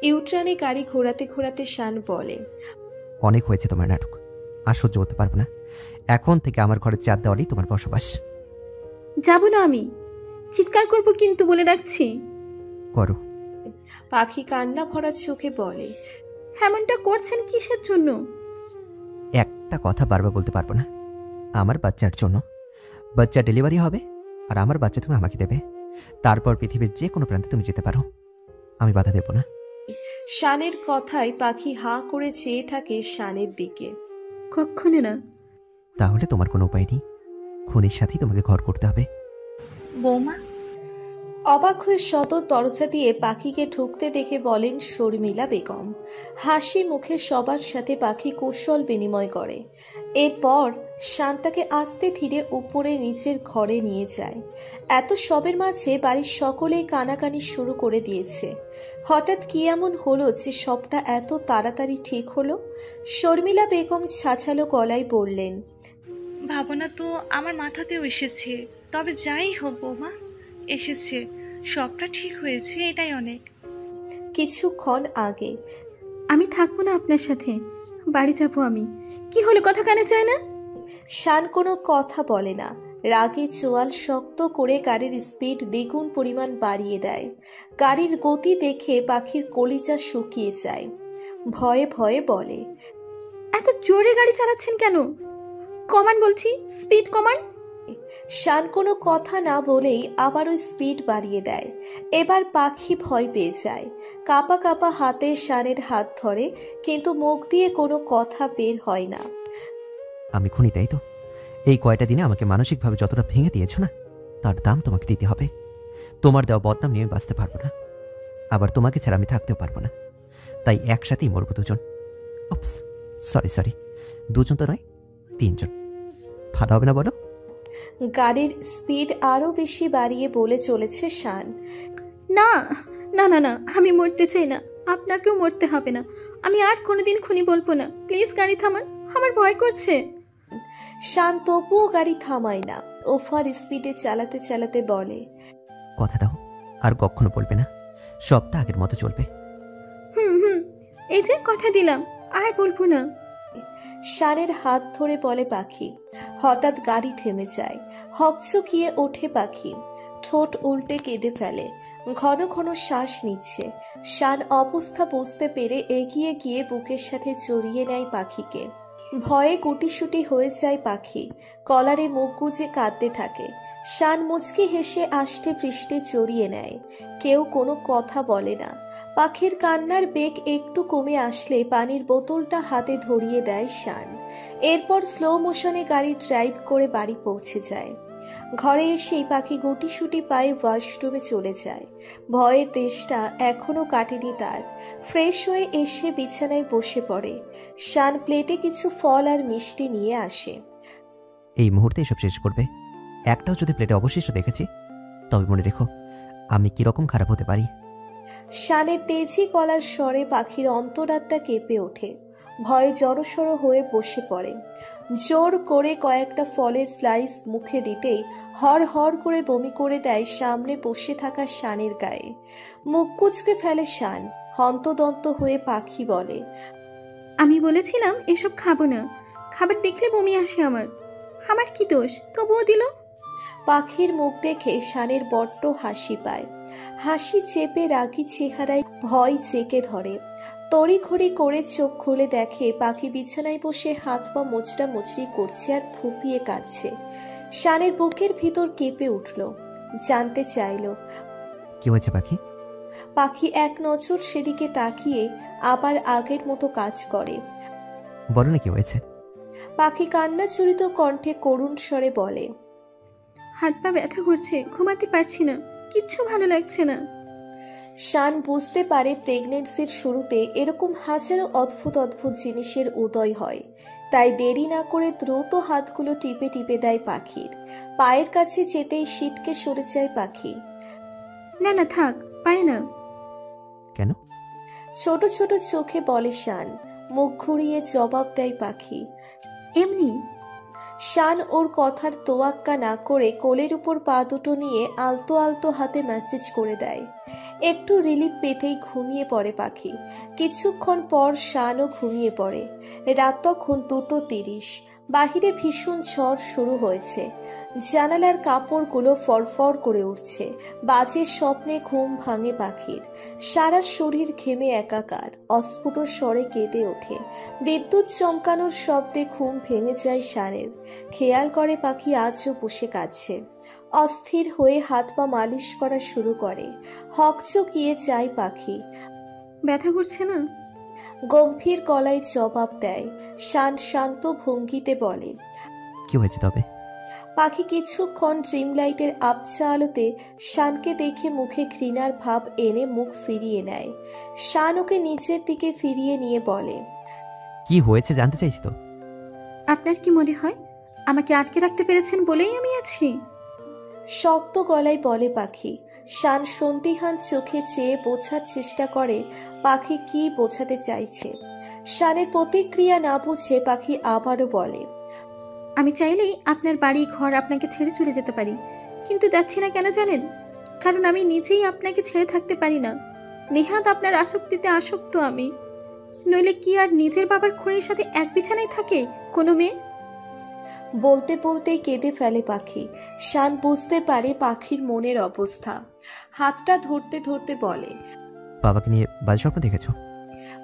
ইউট্রানে গাড়ি ঘোরাতে ঘোরাতে শান বলে, অনেক হয়েছে তোমার নাটক, আর সহ্য করতে পারবো না। এখন থেকে আমার ঘরের চার দেওয়ালেই তোমার বসবাস। যাব না আমি, চিৎকার করব কিন্তু বলে রাখছি। করো। পাখি কান্না ভরা চোখে বলে, এমনটা করছেন কিসের জন্য? একটা কথা বারবার বলতে পারবো না। আমার বাচ্চার জন্য। বাচ্চা ডেলিভারি হবে আর আমার বাচ্চা তুমি আমাকে দেবে, তারপর পৃথিবীর যে কোনো প্রান্তে তুমি যেতে পারো, আমি বাধা দেব না। শানের কথায় পাখি হাঁ করে চেয়ে থাকে শানের দিকে। কখনো না। তাহলে তোমার কোনো উপায় নেই, খুনির সাথেই তোমাকে ঘর করতে হবে। বৌমা। অবাক হয়ে সদর দরজা দিয়ে পাখিকে ঢুকতে দেখে বলেন শর্মিলা বেগম। হাসি মুখে সবার সাথে পাখি কৌশল বিনিময় করে। এরপর শান্তাকে আস্তে ধীরে উপরে নিচের ঘরে নিয়ে যায়। এত সবের মাঝে বাড়ির সকলেই কানাকানি শুরু করে দিয়েছে। হঠাৎ কি এমন হলো যে সবটা এত তাড়াতাড়ি ঠিক হলো? শর্মিলা বেগম ছাছালো গলায় বললেন, ভাবনা তো আমার মাথাতেও এসেছে, তবে যাই হোক বৌমা, এসেছে, সবটা ঠিক হয়েছে, এটাই অনেক। কিছুক্ষণ আগে, আমি থাকবো না আপনার সাথে, বাড়ি যাবো আমি। কি হলো, কথা কানে চায় না? শান কোনো কথা বলে না। রাগে চোয়াল শক্ত করে গাড়ির স্পিড দ্বিগুণ পরিমাণ বাড়িয়ে দেয়। গাড়ির গতি দেখে পাখির কলিজা শুকিয়ে যায়। ভয়ে ভয়ে বলে, এত জোরে গাড়ি চালাচ্ছেন কেন? কমান বলছি, স্পিড কমান। শান কোনো কথা না বলেই আবারও স্পিড বাড়িয়ে দেয়। এবার পাখি ভয় পেয়ে যায়। কাপা কাপা হাতে শানের হাত ধরে, কিন্তু মুখ দিয়ে কোনো কথা বের হয় না। আমি খুনি, তাই তো? এই কয়টা দিনে আমাকে মানসিকভাবে যতটা ভেঙে দিয়েছো না, তার দাম তোমাকে দিতে হবে। তোমার দেওয়া বদনাম নিয়ে বাঁচতে পারবো না, আবার তোমাকে ছাড়া আমি থাকতেও পারবো না। তাই একসাথেই মরবো দুজন। অপস, সরি, দুজন তো নয়, তিনজন। ভালো হবে না বলো? গাড়ির স্পিড আরো বেশি বাড়িয়ে বলে চলেছে শান। না না না না, আমি মরতে চাই না, আপনাকেও মরতে হবে না। আমি আর কোনোদিন খুনি বলবো না, প্লিজ গাড়ি থামান, আমার ভয় করছে। শান তবুও গাড়ি থামায় না, ওভার স্পিডে চালাতে চালাতে বলে, কথা দাও আর কখনো বলবে না, সবটা আগের মতো চলবে। হুম, এই যে কথা দিলাম, আর বলবো না। শানের হাত ধরে বলে পাখি। হঠাৎ গাড়ি থেমে যায়। হকচকিয়ে ওঠে পাখি, ঠোঁট উল্টে কেঁদে ফেলে, ঘন ঘন শ্বাস নিচ্ছে। শান অবস্থা বুঝতে পেরে এগিয়ে গিয়ে বুকের সাথে জড়িয়ে নেয় পাখিকে। ভয়ে গুটিসুটি হয়ে যায় পাখি, কলারে মুখ গুজে কাঁদতে থাকে। শান মুচকি হেসে আষ্টে পৃষ্ঠে জড়িয়ে নেয়। কেউ কোনো কথা বলে না। পাখির কান্নার বেগ একটু কমে আসলে পানির বোতলটা হাতে ধরিয়ে দেয় শান। এরপর স্লো মোশনে গাড়ি ড্রাইভ করে বাড়ি পৌঁছে যায়। ঘরে এসেই পাখি গুটিসুটি পায়ে ওয়াশরুমে চলে যায়। ভয়ের দেশটা এখনো কাটেনি তার। ফ্রেশ হয়ে এসে বিছানায় বসে পড়ে। শান প্লেটে কিছু ফল আর মিষ্টি নিয়ে আসে। এই মুহূর্তে এসব শেষ করবে। একটাও যদি প্লেটে অবশিষ্ট দেখেছি, তবে মনে রেখো আমি কিরকম খারাপ হতে পারি। শানের তেজি গলার স্বরে পাখির অন্তরাত্মা কেঁপে ওঠে। ভয়ে জড়সড় হয়ে বসে পড়ে। জোর করে কয়েকটা ফলের স্লাইস মুখে দিতেই হর হর করে বমি করে দেয় সামনে বসে থাকা শানের গায়ে। মুখ কুচকে ফেলে শান। হন্তদন্ত হয়ে পাখি বলে, আমি বলেছিলাম এসব খাবো না, খাবার দেখলে বমি আসে আমার কি দোষ, তবুও দিল। পাখির মুখ দেখে শানের বড্ড হাসি পায়। হাসি চেপে রাগী চেহারায় ভয় চেকে ধরে। তড়িঘড়ি করে চোখ খুলে দেখে পাখি বিছানায় বসে হাত পা মোচড়া মুচড়ি করছে আর ফুপিয়ে কাঁদছে। শানের বুকের ভিতর কেঁপে উঠল। জানতে চাইল, কি হয়েছে পাখি? পাখি এক নজর সেদিকে তাকিয়ে আবার আগের মতো কাজ করে। বলো না কি হয়েছে। পাখি কান্না জড়িত কণ্ঠে করুণ স্বরে বলে, হাত পা ব্যথা করছে, ঘুমাতে পারছি না, কিচ্ছু ভালো লাগছে না। শান বুঝতে পারে প্রেগনেন্সির শুরুতে এরকম হাজারো অদ্ভুত অদ্ভুত জিনিসের উদয় হয়। তাই দেরি না করে দ্রুত হাতগুলো টিপে টিপে দেয় পাখির। পায়ের কাছে যেতেই সিটকে সরে যায় পাখি। না না থাক, পায় না। কেন? ছোট ছোট চোখে বলে শান। মুখ ঘুরিয়ে জবাব দেয় পাখি, এমনি। শান ওর কথার তোয়াক্কা না করে কোলের উপর পা দুটো নিয়ে আলতো আলতো হাতে মেসেজ করে দেয়। একটু রিলিফ পেতেই ঘুমিয়ে পড়ে পাখি। কিছুক্ষণ পর শানও ঘুমিয়ে পড়ে। রাত তখন 2:30। বাহিরে ভীষণ ঝড় শুরু হয়েছে। জানালার কাপড়গুলো ফরফর করে উঠছে। বাজে স্বপ্নে ঘুম ভাঙে পাখির। সারা শরীর ঘেমে একাকার। অস্ফুট স্বরে কেঁদে ওঠে। বিদ্যুৎ চমকানোর শব্দে ঘুম ভেঙে যায় শানের। খেয়াল করে পাখি আজও বসে কাঁদছে। অস্থির হয়ে হাত পা মালিশ করা শুরু করে। হকচকিয়ে যায় পাখি। ব্যথা করছে না? গম্ভীর গলায় জবাব দেয়। শান শান্ত ভঙ্গিতে বলে, কি হয়েছে তবে? পাখি কিছুক্ষণ ড্রিম লাইটের আবছা আলোতে শানকে দেখে মুখে ঘৃণার ভাব এনে মুখ ফিরিয়ে নেয়। শান ওকে নিচের দিকে ফিরিয়ে নিয়ে বলে, কি হয়েছে জানতে চাইছি তো। আপনার কি মনে হয় আমাকে আটকে রাখতে পেরেছেন বলেই আমি আছি? শক্ত গলায় বলে পাখি। শান সন্দিহান চোখে চেয়ে বোঝার চেষ্টা করে পাখি কি বোঝাতে চাইছে। শানের প্রতিক্রিয়া না বুঝে পাখি আবারও বলে, আমি চাইলেই আপনার বাড়ি ঘর আপনাকে ছেড়ে চলে যেতে পারি, কিন্তু যাচ্ছি না কেন জানেন? কারণ আমি নিজেই আপনাকে ছেড়ে থাকতে পারি না। নেহাত আপনার আসক্তিতে আসক্ত আমি। নইলে কি আর নিজের বাবার খুনির সাথে এক বিছানায় থাকে কোনো মেয়ে? বলতে বলতে কেঁদে ফেলে পাখি। শান বুঝতে পারে পাখির মনের অবস্থা। হাতটা ধরতে ধরতে বলে, বাবাকে নিয়ে বাজে স্বপ্ন দেখেছো?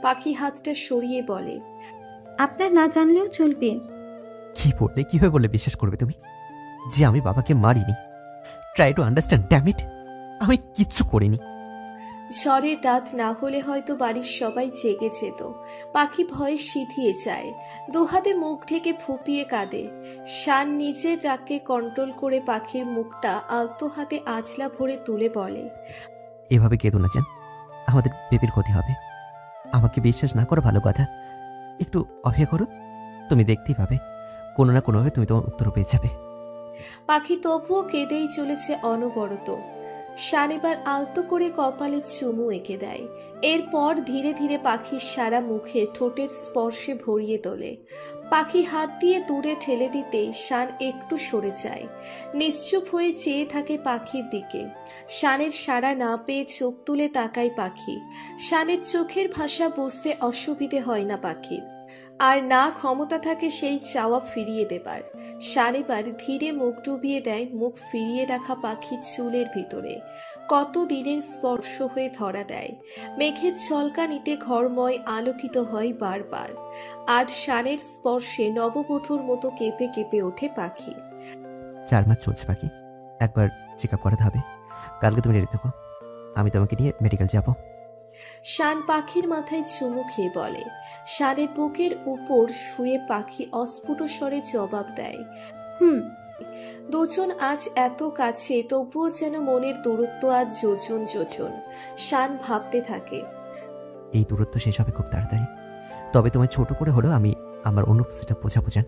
পাখি হাতটা সরিয়ে বলে, আপনার না জানলেও চলবে। কি বললে, কিভাবে বললে বিশ্বাস করবে তুমি যে আমি বাবাকে মারিনি? Try to understand, damn it. আমি কিচ্ছু করিনি। ঝড়ের রাত না হলে হয়তো বাড়ির সবাই জেগে যেত। পাখি ভয়ে সিঁথিয়ে যায়। দুহাতে মুখ ঢেকে ফুপিয়ে কাঁদে। শান নিজের রাগকে কন্ট্রোল করে পাখির মুখটা আলতো হাতে আঁচলা ভরে তুলে বলে, এভাবে কেঁদো না জান, আমাদের বেবির ক্ষতি হবে। আমাকে বিশ্বাস না করো ভালো কথা, একটু অপেক্ষা করো, তুমি দেখতেই পাবে কোনো না কোনোভাবে তুমি তোমার উত্তর পেয়ে যাবে। পাখি তবুও কেঁদেই চলেছে অনবরত। শান এবার আলতো করে কপালে চুমু এঁকে দেয়। এরপর ধীরে ধীরে পাখির সারা মুখে ঠোঁটের স্পর্শে ভরিয়ে তোলে। পাখি হাত দিয়ে দূরে ঠেলে দিতেই শান একটু সরে যায়। নিশ্চুপ হয়ে চেয়ে থাকে পাখির দিকে। শানের সাড়া না পেয়ে চোখ তুলে তাকায় পাখি। শানের চোখের ভাষা বুঝতে অসুবিধে হয় না পাখির, আর না ক্ষমতা থাকে সেই চাওয়া ফিরিয়ে দেবার। শান এবার ধীরে মুখ ডুবিয়ে দেয় মুখ ফিরিয়ে রাখা পাখির চুলের ভিতরে। কত দিনের স্পর্শ হয়ে ধরা দেয়। মেঘের ঝলকানিতে ঘরময় আলোকিত হয় বারবার। আর শানের স্পর্শে নববধূর মতো কেঁপে কেঁপে ওঠে পাখি। 4 মাস চলছে পাখি, একবার চেক আপ করাতে হবে। কালকে তুমি রেডি থাকো, আমি তোমাকে নিয়ে মেডিকেল যাব। শান পাখির মাথায় চুমু খেয়ে বলে। শানের বুকের উপর শুয়ে পাখি অস্ফুট স্বরে জবাব দেয়, দুজন আজ এত কাছে, তবুও যেন মনের দূরত্ব আজ যোজন যোজন। শান ভাবতে থাকে, এই দূরত্ব শেষ হবে খুব তাড়াতাড়ি। তবে তোমায় ছোট করে হলেও আমি আমার অনুপস্থিতিটা বোঝাবো জান।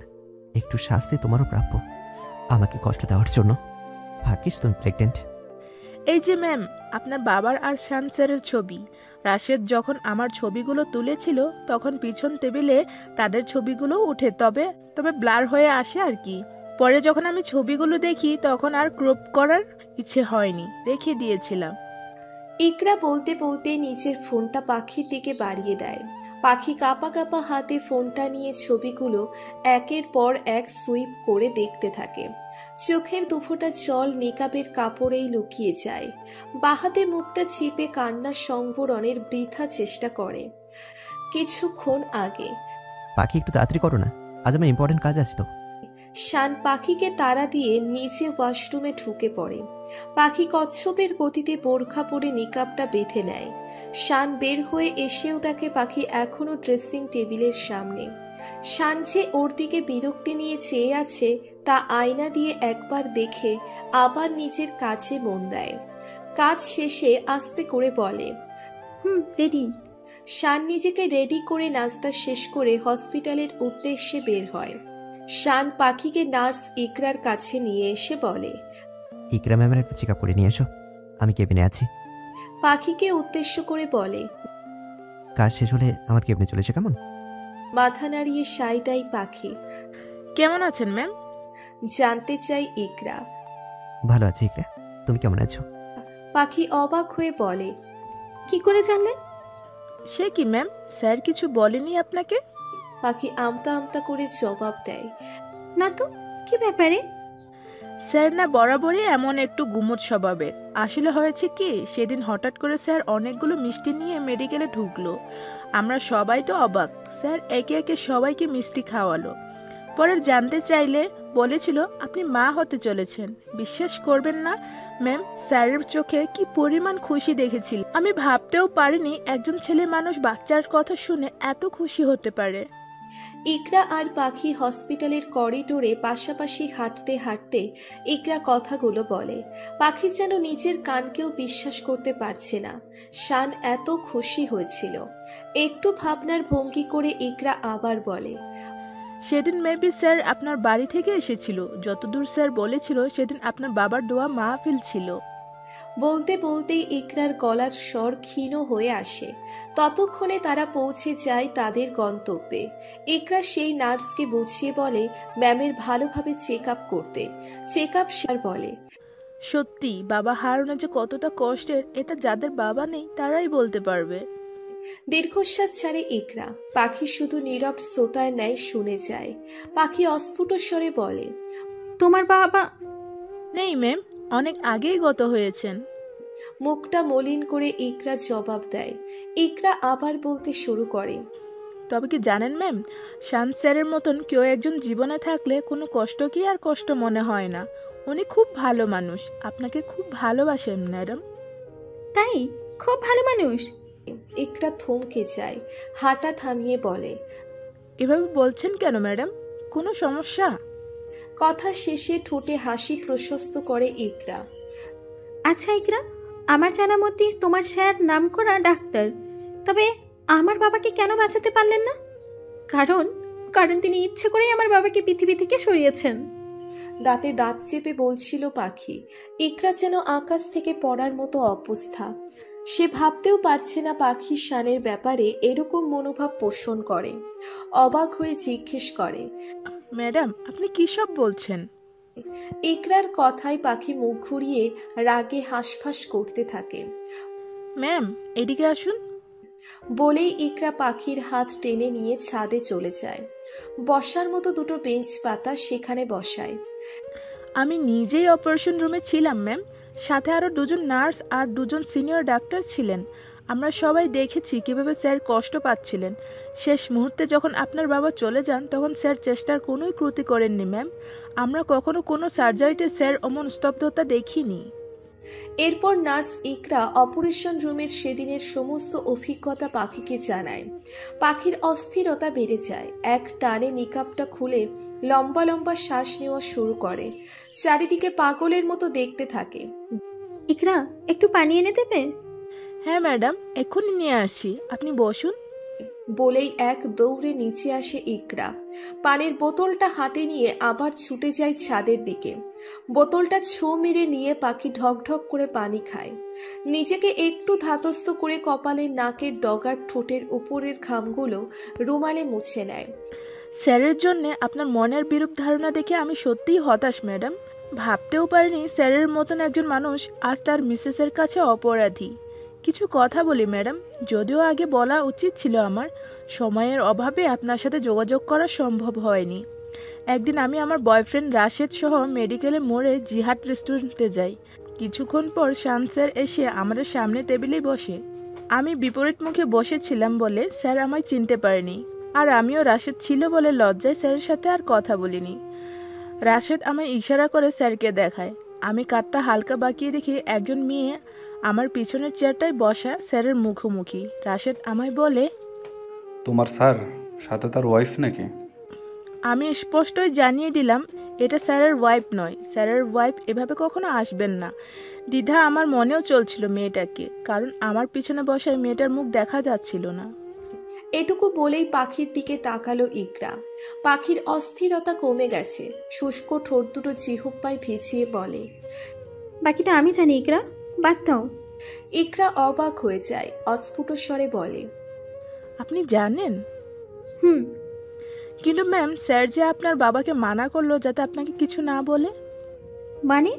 একটু শাস্তি তোমারও প্রাপ্য আমাকে কষ্ট দেওয়ার জন্য। ভাগ্যিস তুমি প্রেগনেন্ট। এই যে ম্যাম, আপনার বাবার আর শান স্যারের ছবি। রাশেদ যখন আমার ছবিগুলো তুলেছিল তখন পিছন টেবিলে তাদের ছবিগুলো উঠে তবে ব্লার হয়ে আসে আর কি। পরে যখন আমি ছবিগুলো দেখি তখন আর ক্রপ করার ইচ্ছে হয়নি, রেখে দিয়েছিলাম। ইকরা বলতে বলতে নিজের ফোনটা পাখির দিকে বাড়িয়ে দেয়। পাখি কাঁপা কাঁপা হাতে ফোনটা নিয়ে ছবিগুলো একের পর এক সুইপ করে দেখতে থাকে। চোখের দুফোঁটা জল নিকাবের কাপড়েই লুকিয়ে যায়। বাহাতে মুখটা চিপে কান্না সংবরণের বৃথা চেষ্টা করে। কিছুক্ষণ আগে, পাখি একটু তাড়াতাড়ি করো না, আজ আমার ইম্পর্টেন্ট কাজ আছে তো। শান পাখিকে তাড়া দিয়ে নিচে ওয়াশরুমে ঢুকে পড়ে। পাখি কচ্ছপের গতিতে বোরখা পরে নিকাবটা বেঁধে নেয়। শান বের হয়ে এসেও দেখে পাখি এখনো ড্রেসিং টেবিলের সামনে। শান যে ওর দিকে বিরক্তি নিয়ে চেয়ে আছে তা আয়না দিয়ে একবার দেখে আবার নিজের কাজে মন দেয়। কাজ শেষে আস্তে করে বলে, রেডি। শান নিজেকে রেডি করে নাস্তা শেষ করে হসপিটালের উদ্দেশ্যে বের হয়। শান পাখিকে নার্স ইকরার কাছে নিয়ে এসে বলে, ইকরা ম্যামের একটা চেক আপ করে নিয়ে এসো, আমি কেবিনে আছি। পাখিকে উদ্দেশ্য করে বলে, কাজ শেষ হলে আমার কেবিনে চলেছে কেমন? মাথা নাড়িয়ে সাই দেয় পাখি। কেমন আছেন ম্যাম? জানতে চাই ইকরা। ভালো আছি ইকরা, তুমি কেমন আছো? পাখি অবাক হয়ে বলে, কি করে জানলেন? সে কি ম্যাম, স্যার কিছু বলেনি আপনাকে? পাখি আমতা আমতা করে জবাব দেয়, না তো, কি ব্যাপারে? স্যার না বরাবরই এমন একটু গুমোট স্বভাবের। আসলে হয়েছে কি, সেদিন হঠাৎ করে স্যার অনেকগুলো মিষ্টি নিয়ে মেডিকেলে ঢুকলো। আমরা সবাই তো অবাক। স্যার একে একে সবাইকে মিষ্টি খাওয়ালো। পরে জানতে চাইলে বলেছিল আপনি মা হতে চলেছেন। বিশ্বাস করবেন না ম্যাম, স্যারের চোখে কি পরিমাণ খুশি দেখেছিল। আমি ভাবতেও পারিনি একজন ছেলে মানুষ বাচ্চার কথা শুনে এত খুশি হতে পারে। ইকরা আর পাখি হসপিটালের করিডোরে পাশাপাশি হাঁটতে হাঁটতে ইকরা কথাগুলো বলে। পাখি যেন নিজের কানকেও বিশ্বাস করতে পারছে না, শান এত খুশি হয়েছিল। একটু ভাবনার ভঙ্গি করে ইকরা আবার বলে, সেদিন মেবি স্যার আপনার বাড়ি থেকে এসেছিল। যতদূর স্যার বলেছিল সেদিন আপনার বাবার দোয়া মাহফিল ছিল। বলতে বলতেই ইকরার গলার স্বর ক্ষীণ হয়ে আসে। ততক্ষণে তারা পৌঁছে যায় তাদের গন্তব্যে। ইকরা সেই নার্সকে বুঝিয়ে বলে ম্যামের ভালোভাবে চেক আপ করতে। চেক আপ সার বলে, সত্যি বাবা হারানো যে কতটা কষ্টের, এটা যাদের বাবা নেই তারাই বলতে পারবে। দীর্ঘশ্বাস ছাড়ে ইকরা। পাখি শুধু নীরব শ্রোতার ন্যায় শুনে যায়। পাখি অস্ফুট স্বরে বলে, তোমার বাবা নেই ম্যাম, অনেক আগেই গত হয়েছেন। মুখটা মলিন করে ইকরা জবাব দেয়। ইকরা আবার বলতে শুরু করে, তবে কি জানেন ম্যাম, শান্ত স্যারের মতন কেউ একজন জীবনে থাকলে কোনো কষ্ট কি আর কষ্ট মনে হয় না। উনি খুব ভালো মানুষ, আপনাকে খুব ভালোবাসেন ম্যাডাম। তাই? খুব ভালো মানুষ? ইকরা থমকে যায়, হাঁটা থামিয়ে বলে, এভাবে বলছেন কেন ম্যাডাম, কোনো সমস্যা? কথা শেষে ঠোঁটে হাসি প্রশস্ত করে ইকরা। আচ্ছা ইকরা, আমার জানা মতে তোমার স্যার নামকরা ডাক্তার, তবে আমার বাবাকে কেন বাঁচাতে পারলেন না? কারণ তিনি ইচ্ছে করেই আমার বাবাকে পৃথিবী থেকে সরিয়েছেন। দাঁতে দাঁত চেপে বলছিল পাখি। ইকরা যেন আকাশ থেকে পড়ার মতো অবস্থা। সে ভাবতেও পারছে না পাখির শানের ব্যাপারে এরকম মনোভাব পোষণ করে। অবাক হয়ে জিজ্ঞেস করে, ম্যাডাম আপনি কি সব বলছেন? ইকরার কথায় পাখি মুখ ঘুরিয়ে রাগে হাঁসফাঁস করতে থাকে। ম্যাম এদিকে আসুন। বলেই ইকরা পাখির হাত টেনে নিয়ে ছাদে চলে যায়। বসার মতো দুটো বেঞ্চ পাতা সেখানে বসায়। আমি নিজেই অপারেশন রুমে ছিলাম ম্যাম, সাথে আরও দুজন নার্স আর দুজন সিনিয়র ডাক্তার ছিলেন। আমরা সবাই দেখেছি কিভাবে স্যার কষ্ট পাচ্ছিলেন। শেষ মুহূর্তে যখন আপনার বাবা চলে যান তখন স্যার চেষ্টার কোনোই ত্রুটি করেননি ম্যাম। আমরা কখনো কোনো সার্জারিতে স্যার অমন স্তব্ধতা দেখিনি। এরপর নার্স ইকরা অপারেশন রুমের সেদিনের সমস্ত অভিজ্ঞতা পাখিকে জানায়। পাখির অস্থিরতা বেড়ে যায়। এক টানে নিকাবটা খুলে লম্বা লম্বা শ্বাস নেওয়া শুরু করে। চারিদিকে পাগলের মতো দেখতে থাকে। ইকরা একটু পানি এনে দেবে? হ্যাঁ ম্যাডাম, এক্ষুনি নিয়ে আসি, আপনি বসুন। বলেই এক দৌড়ে নিচে আসে ইকরা। পানির বোতলটা হাতে নিয়ে আবার ছুটে যায় ছাদের দিকে। বোতলটা ছো মেরে নিয়ে পাখি ঢকঢক করে পানি খায়। নিজেকে একটু ধাতস্থ করে কপালের নাকের ডগার ঠোঁটের উপরের ঘামগুলো রুমালে মুছে নেয়। স্যারের জন্য আপনার মনের বিরূপ ধারণা দেখে আমি সত্যিই হতাশ ম্যাডাম। ভাবতেও পারিনি স্যারের মতন একজন মানুষ আজ তার মিসেসের কাছে অপরাধী। কিছু কথা বলি ম্যাডাম, যদিও আগে বলা উচিত ছিল আমার, সময়ের অভাবে আপনার সাথে যোগাযোগ করা সম্ভব হয়নি। একদিন আমি আমার বয়ফ্রেন্ড রাশেদ সহ মেডিকেলে মোড়ে জিহাদ রেস্টুরেন্টে যাই। কিছুক্ষণ পর শান স্যার এসে আমাদের সামনে টেবিলেই বসে। আমি বিপরীত মুখে বসেছিলাম বলে স্যার আমায় চিনতে পারেনি, আর আমিও রাশেদ ছিল বলে লজ্জায় স্যারের সাথে আর কথা বলিনি। রাশেদ আমায় ইশারা করে স্যারকে দেখায়। আমি কাঠটা হালকা বাঁকিয়ে দেখি একজন মেয়ে আমার পিছনের চেয়ারটায় বসা স্যারের মুখোমুখি। রাশেদ আমায় বলে, তোমার স্যার সাথে তার ওয়াইফ নাকি? আমি স্পষ্টই জানিয়ে দিলাম এটা স্যারের ওয়াইফ নয়। স্যারের ওয়াইফ এভাবে কখনো আসবেন না। দ্বিধা আমার মনেও চলছিল মেয়েটাকে, কারণ আমার পিছনে বসায় মেয়েটার মুখ দেখা যাচ্ছিল না। এটুকু বলেই পাখির দিকে তাকালো ইকরা। পাখির অস্থিরতা কমে গেছে। শুষ্ক ঠোঁট দুটো জিহ্বায় ভিজিয়ে বলে, বাকিটা আমি জানি ইকরা, বাদ দাও। ইকরা অবাক হয়ে যায়, অস্ফুট স্বরে বলে, আপনি জানেন? হুম। কিন্তু ম্যাম স্যার যে আপনার বাবাকে মানা করলো যাতে আপনাকে কিছু না বলে। মানে?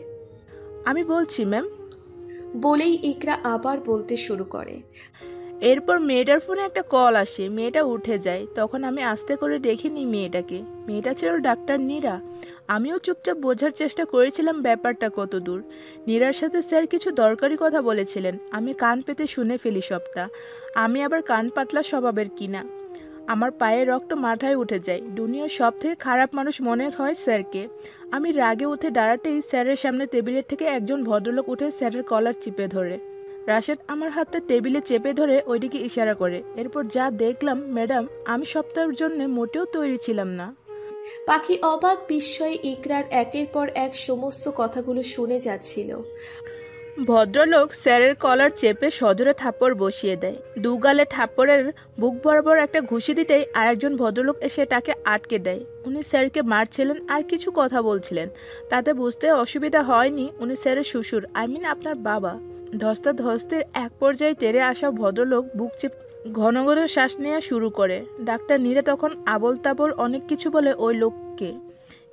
আমি বলছি ম্যাম। বলেই ইকরা আবার বলতে শুরু করে। এরপর মেয়েটার ফোনে একটা কল আসে, মেয়েটা উঠে যায়। তখন আমি আস্তে করে দেখিনি মেয়েটাকে। মেয়েটা ছিল ডাক্তার নীরা। আমিও চুপচাপ বোঝার চেষ্টা করেছিলাম ব্যাপারটা কত দূর। নীরার সাথে স্যার কিছু দরকারি কথা বলেছিলেন, আমি কান পেতে শুনে ফেলি সবটা। আমি আবার কান পাতলা স্বভাবের কিনা। আমার পায়ে রক্ত মাথায় উঠে যায়। দুনিয়ার সব থেকে খারাপ মানুষ মনে হয় স্যারকে। আমি রাগে উঠে দাঁড়াতেই স্যারের সামনে টেবিলের থেকে একজন ভদ্রলোক উঠে স্যারের কলার চিপে ধরে। রাশেদ আমার হাতটা টেবিলে চেপে ধরে ওইদিকে ইশারা করে। এরপর যা দেখলাম ম্যাডাম, আমি সপ্তাহের জন্য মোটেও তৈরি ছিলাম না। পাখি অবাক বিস্ময়ে ইকরার একের পর এক সমস্ত কথাগুলো শুনে যাচ্ছিল। ভদ্রলোক স্যারের কলার চেপে সজোরে থাপ্পড় বসিয়ে দেয়। দুগালে থাপ্পড়ের বুক বরাবর একটা ঘুষি দিতেই আরেকজন ভদ্রলোক এসে তাকে আটকে দেয়। উনি স্যারকে মারছিলেন আর কিছু কথা বলছিলেন। তাতে বুঝতে অসুবিধা হয়নি উনি স্যারের শ্বশুর, আপনার বাবা। ধস্তাধস্তির এক পর্যায়ে তেড়ে আসা ভদ্রলোক বুক চেপে ঘন ঘন শ্বাস নেওয়া শুরু করে। ডাক্তার নীরা তখন আবল তাবল অনেক কিছু বলে ওই লোককে।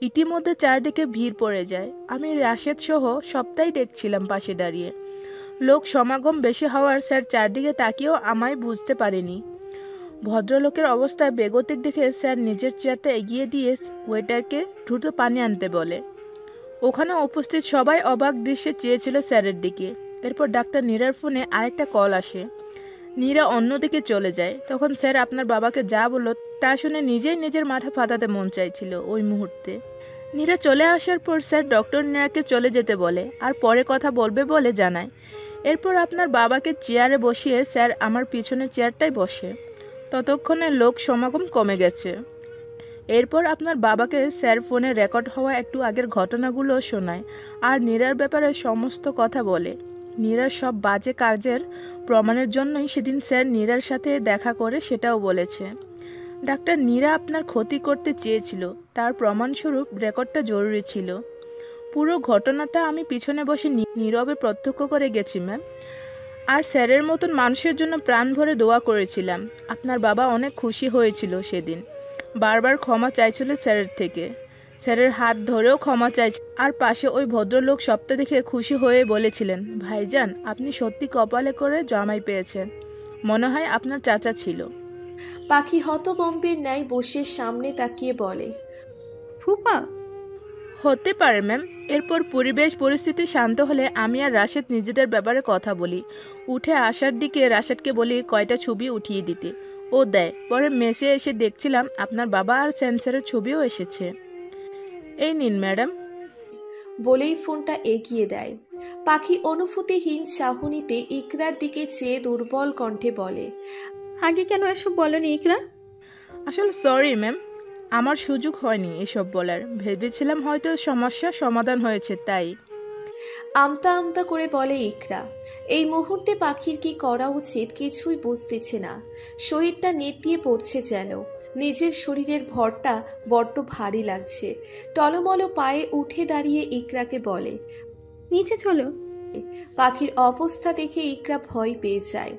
ইতিমধ্যে চারদিকে ভিড় পড়ে যায়। আমি রাশেদ সহ সবটাই দেখছিলাম পাশে দাঁড়িয়ে। লোক সমাগম বেশি হওয়ার স্যার চারদিকে তাকিয়েও আমায় বুঝতে পারেনি। ভদ্রলোকের অবস্থায় বেগতিক দেখে স্যার নিজের চেয়ারটা এগিয়ে দিয়ে ওয়েটারকে দ্রুত পানি আনতে বলে। ওখানে উপস্থিত সবাই অবাক দৃশ্যে চেয়েছিল স্যারের দিকে। এরপর ডাক্তার নীরার ফোনে আরেকটা কল আসে। নীরা অন্যদিকে চলে যায়। তখন স্যার আপনার বাবাকে যা বলল তা শুনে নিজেই নিজের মাথা ফাটাতে মন চাইছিল ওই মুহূর্তে। নীরা চলে আসার পর স্যার ডক্টর নীরাকে চলে যেতে বলে আর পরে কথা বলবে বলে জানায়। এরপর আপনার বাবাকে চেয়ারে বসিয়ে স্যার আমার পিছনের চেয়ারটাই বসে। ততক্ষণে লোক সমাগম কমে গেছে। এরপর আপনার বাবাকে স্যার ফোনে রেকর্ড হওয়া একটু আগের ঘটনাগুলো শোনায় আর নীরার ব্যাপারে সমস্ত কথা বলে। নীরার সব বাজে কাজের প্রমাণের জন্যই সেদিন স্যার নীরার সাথে দেখা করে সেটাও বলেছে। ডাক্তার নীরা আপনার ক্ষতি করতে চেয়েছিল, তার প্রমাণস্বরূপ রেকর্ডটা জরুরি ছিল। পুরো ঘটনাটা আমি পিছনে বসে নীরবে প্রত্যক্ষ করে গেছি ম্যাম। আর স্যারের মতন মানুষের জন্য প্রাণ ভরে দোয়া করেছিলাম। আপনার বাবা অনেক খুশি হয়েছিল সেদিন, বারবার ক্ষমা চাইছিল স্যারের থেকে। স্যারের হাত ধরেও ক্ষমা চাইছে। আর পাশে ওই ভদ্রলোক সবটা দেখে খুশি হয়ে বলেছিলেন, ভাইজান আপনি সত্যি কপালে করে জামাই পেয়েছেন, মনে হয় আপনার চাচা ছিল। পাখি হতবম্বের ন্যায় বসে সামনে তাকিয়ে বলে, ফুপা। হতে পারে ম্যাম। এরপর পরিবেশ পরিস্থিতি শান্ত হলে আমি আর রাশেদ নিজেদের ব্যাপারে কথা বলি। উঠে আসার দিকে রাশেদকে বলি কয়টা ছবি উঠিয়ে দিতে, ও দেয়। পরে মেসে এসে দেখছিলাম আপনার বাবা আর সেন্সারের ছবিও এসেছে। এই নিন ম্যাডাম। বলেই ফোনটা এগিয়ে দেয়। পাখি অনুভূতিহীন চাহনিতে ইকরার দিকে চেয়ে দুর্বল কণ্ঠে বলে, আগে কেন এসব বলনি ইকরা? আসলে সরি ম্যাম, আমার সুযোগ হয়নি এসব বলার। ভেবেছিলাম হয়তো সমস্যার সমাধান হয়েছে তাই। আমতা আমতা করে বলে ইকরা। এই মুহূর্তে পাখির কি করা উচিত কিছুই বুঝতেছে না। শরীরটা নেতিয়ে পড়ছে যেন। নিজের শরীরের ভরটা বড্ড ভারী লাগছে। টলমল পায়ে উঠে দাঁড়িয়ে ইকরাকে বলে, নিচে চলো। পাখির অবস্থা দেখে ইকরা ভয় পেয়ে যায়।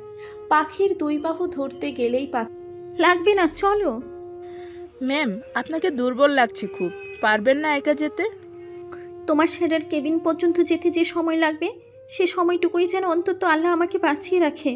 পাখির দুই বাহু ধরতে গেলেই পাখি, লাগবে না, চলো। ম্যাম আপনাকে দুর্বল লাগছে খুব, পারবেন না একা যেতে? তোমার স্যারের কেবিন পর্যন্ত যেতে যে সময় লাগবে সে সময়টুকুই যেন অন্তত আল্লাহ আমাকে বাঁচিয়ে রাখে।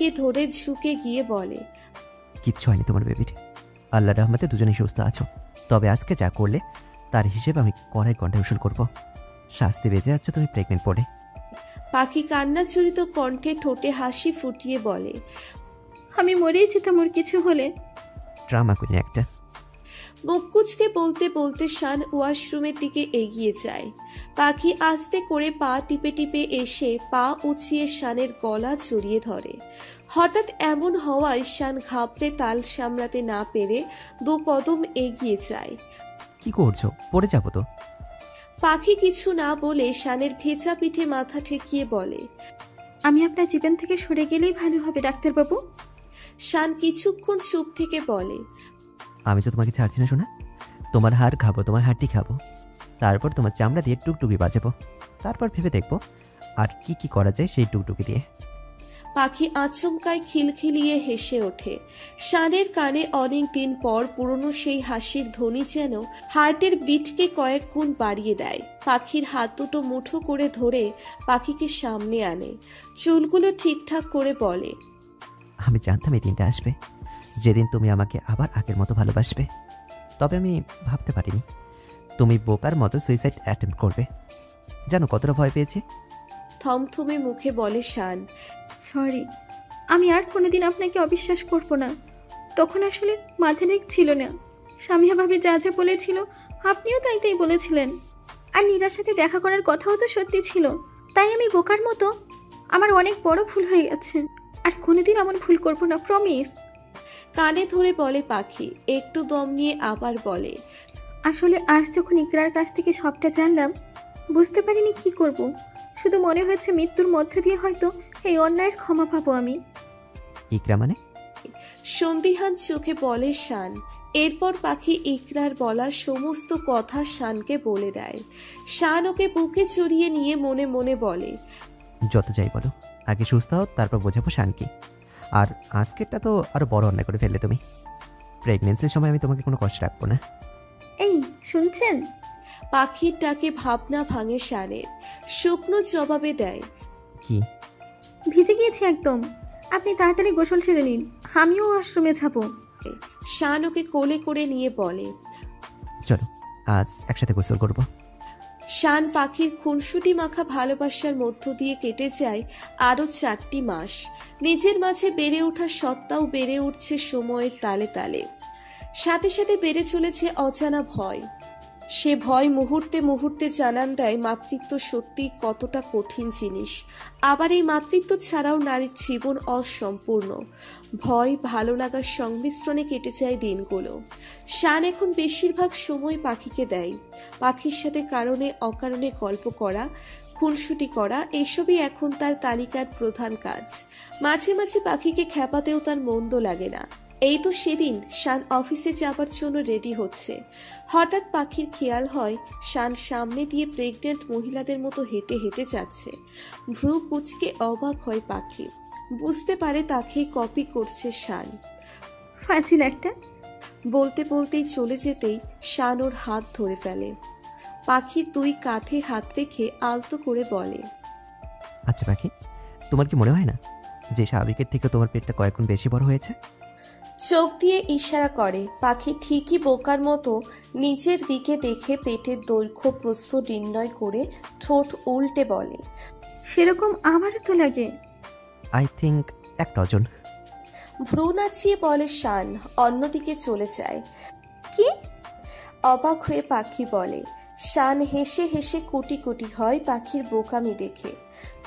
পাখিকে ধরে ঝুঁকে গিয়ে বলে, কিচ্ছু হয়নি তোমার বেবির। আল্লাহ রহমতে দুজনেই সুস্থ আছো। তবে আজকে যা করলে তার হিসেবে আমি কড়াই গন্ডায় উসুল করবো। শাস্তি বেঁচে যাচ্ছে তুমি প্রেগনেন্ট পড়ে। পাখি কান্নাজড়িত কণ্ঠে ঠোঁটে হাসি ফুটিয়ে বলে, আমি মরেই যেতাম ওর কিছু হলে। ড্রামা কুইন একটা। মুখ কুচকে বলতে বলতে শান ওয়াশরুমের দিকে এগিয়ে যায়। পাখি আস্তে করে পা টিপে টিপে এসে পা উঁচিয়ে শানের গলা জড়িয়ে ধরে। হঠাৎ এমন হওয়ায় শান ঘাবড়ে তাল সামলাতে না পেরে 2 কদম এগিয়ে যায়। কি করছো? পড়ে যাবো তো। পাখি কিছু না বলে শানের ভেজা পিঠে মাথা ঠেকিয়ে বলে, আমি আপনার জীবন থেকে সরে গেলেই ভালো হবে ডাক্তারবাবু। শান কিছুক্ষণ চুপ থেকে বলে, আমি তো তোমাকে ছাড়ছি না শোনা। তোমার হাড় খাবো, তোমার হাড়টি খাবো, তারপর তোমার চামড়া দিয়ে টুকটুকি বাজাবো, তারপর ভেবে দেখবো আর কি কি করা যায় সেই টুকটুকি দিয়ে। পাখি আচমকায় খিলখিলিয়ে হেসে ওঠে। শানের কানে অনেক দিন পর পুরনো সেই হাসির ধ্বনি যেন হার্টের বিটকে কয়েক গুণ বাড়িয়ে দেয়। পাখির হাত দুটো মুঠো করে ধরে পাখিকে সামনে আনে, চুলগুলো ঠিকঠাক করে বলে, আমি জানতাম এই দিনটা আসবে, যেদিন তুমি আমাকে আবার আগের মতো ভালোবাসবে। তবে আমি ভাবতে পারিনি তুমি বোকার মতো সুইসাইড অ্যাটেম্প্ট করবে। জানো কতটা ভয় পেয়েছি? থমথমে মুখে বলে শান, সরি, আমি আর কোনোদিন আপনাকে অবিশ্বাস করব না। তখন আসলে মাথা ঠিক ছিল না। স্বামীহা ভাবে যা যা বলেছিল আপনিও তাই তাই বলেছিলেন। আর নীরার সাথে দেখা করার কথাও তো সত্যি ছিল। তাই আমি বোকার মতো, আমার অনেক বড় ভুল হয়ে গেছে। আর কোনোদিন এমন ভুল করব না, প্রমিস। কানে ধরে বলে পাখি, একটু দম নিয়ে আবার বলে, আসলে আজ যখন ইকরার কাছ থেকে সবটা জানলাম, বুঝতে পারিনি কি করব। শুধু মনে হয়েছে মৃত্যুর মধ্যে দিয়ে হয়তো এই অন্যায়ের ক্ষমা পাবো আমি। ইকরা মানে? সন্দিহান চোখে বলে শান। এরপর পাখি ইকরার বলা সমস্ত কথা শানকে বলে দেয়। শান ওকে বুকে চড়িয়ে নিয়ে মনে মনে বলে, যত যাই বলো, আগে সুস্থ হও, তারপর বোঝাবো শানকে। আর আজকেরটা তো আরো বড় অন্যায় করে ফেললে তুমি। প্রেগনেন্সির সময় আমি তোমাকে কোনো কষ্ট রাখবো না। এই শুনছেন? পাখির ডাকে ভাবনা ভাঙে শানের। শুকনো জবাবে দেয়, কি? ভিজে গিয়েছি একদম। আপনি তাড়াতাড়ি গোসল সেরে নিন, আমিও আশ্রমে যাবো। শান ওকে কোলে করে নিয়ে বলে, চলো আজ একসাথে গোসল করবো। শান পাখির খুনসুটি মাখা ভালোবাসার মধ্য দিয়ে কেটে যায় আরো 4টি মাস। নিজের মাঝে বেড়ে ওঠা সত্তাও বেড়ে উঠছে সময়ের তালে তালে। সাথে সাথে বেড়ে চলেছে অজানা ভয়। সে ভয় মুহূর্তে মুহূর্তে জানান দেয় মাতৃত্ব সত্যি কতটা কঠিন জিনিস। আবার এই মাতৃত্ব ছাড়াও নারীর জীবন অসম্পূর্ণ। ভয় ভালো লাগার সংমিশ্রণে কেটে যায় দিনগুলো। শান এখন বেশিরভাগ সময় পাখিকে দেয়। পাখির সাথে কারণে অকারণে গল্প করা, খুনসুটি করা, এসবই এখন তার তালিকার প্রধান কাজ। মাঝে মাঝে পাখিকে খেপাতেও তার মন্দ লাগে না। এই তো সেদিন শান অফিসে যাবার জন্য রেডি হচ্ছে। হঠাৎ পাখির খেয়াল হয় শান সামনে দিয়ে প্রেগনেন্ট মহিলাদের মতো হেঁটে হেঁটে যাচ্ছে। ভ্রু কুচকে অবাক হয় পাখি। বুঝতে পারে তাকেই কপি করছে শান। ফাজিল একটা। বলতে বলতেই চলে যেতেই শান ওর হাত ধরে ফেলে। পাখির 2 কাঁধে হাত রেখে আলতো করে বলে, আচ্ছা পাখি, তোমার কি মনে হয় না যে স্বাভাবিকের থেকে তোমার পেটটা কয়েক গুণ বেশি বড় হয়েছে? চোখ দিয়ে ইশারা করে। পাখি ঠিকই বোকার মতো নিচের দিকে দেখে পেটের দৈর্ঘ্য প্রস্থ নির্ণয় করে ঠোঁট উল্টে বলে, সেরকম আমারও তো লাগে। I think 1 dozen. ভ্রু নাচিয়ে বলে শান, অন্যদিকে চলে যায়। কি? অবাক হয়ে পাখি বলে। শান হেসে হেসে কুটি কুটি হয় পাখির বোকামি দেখে।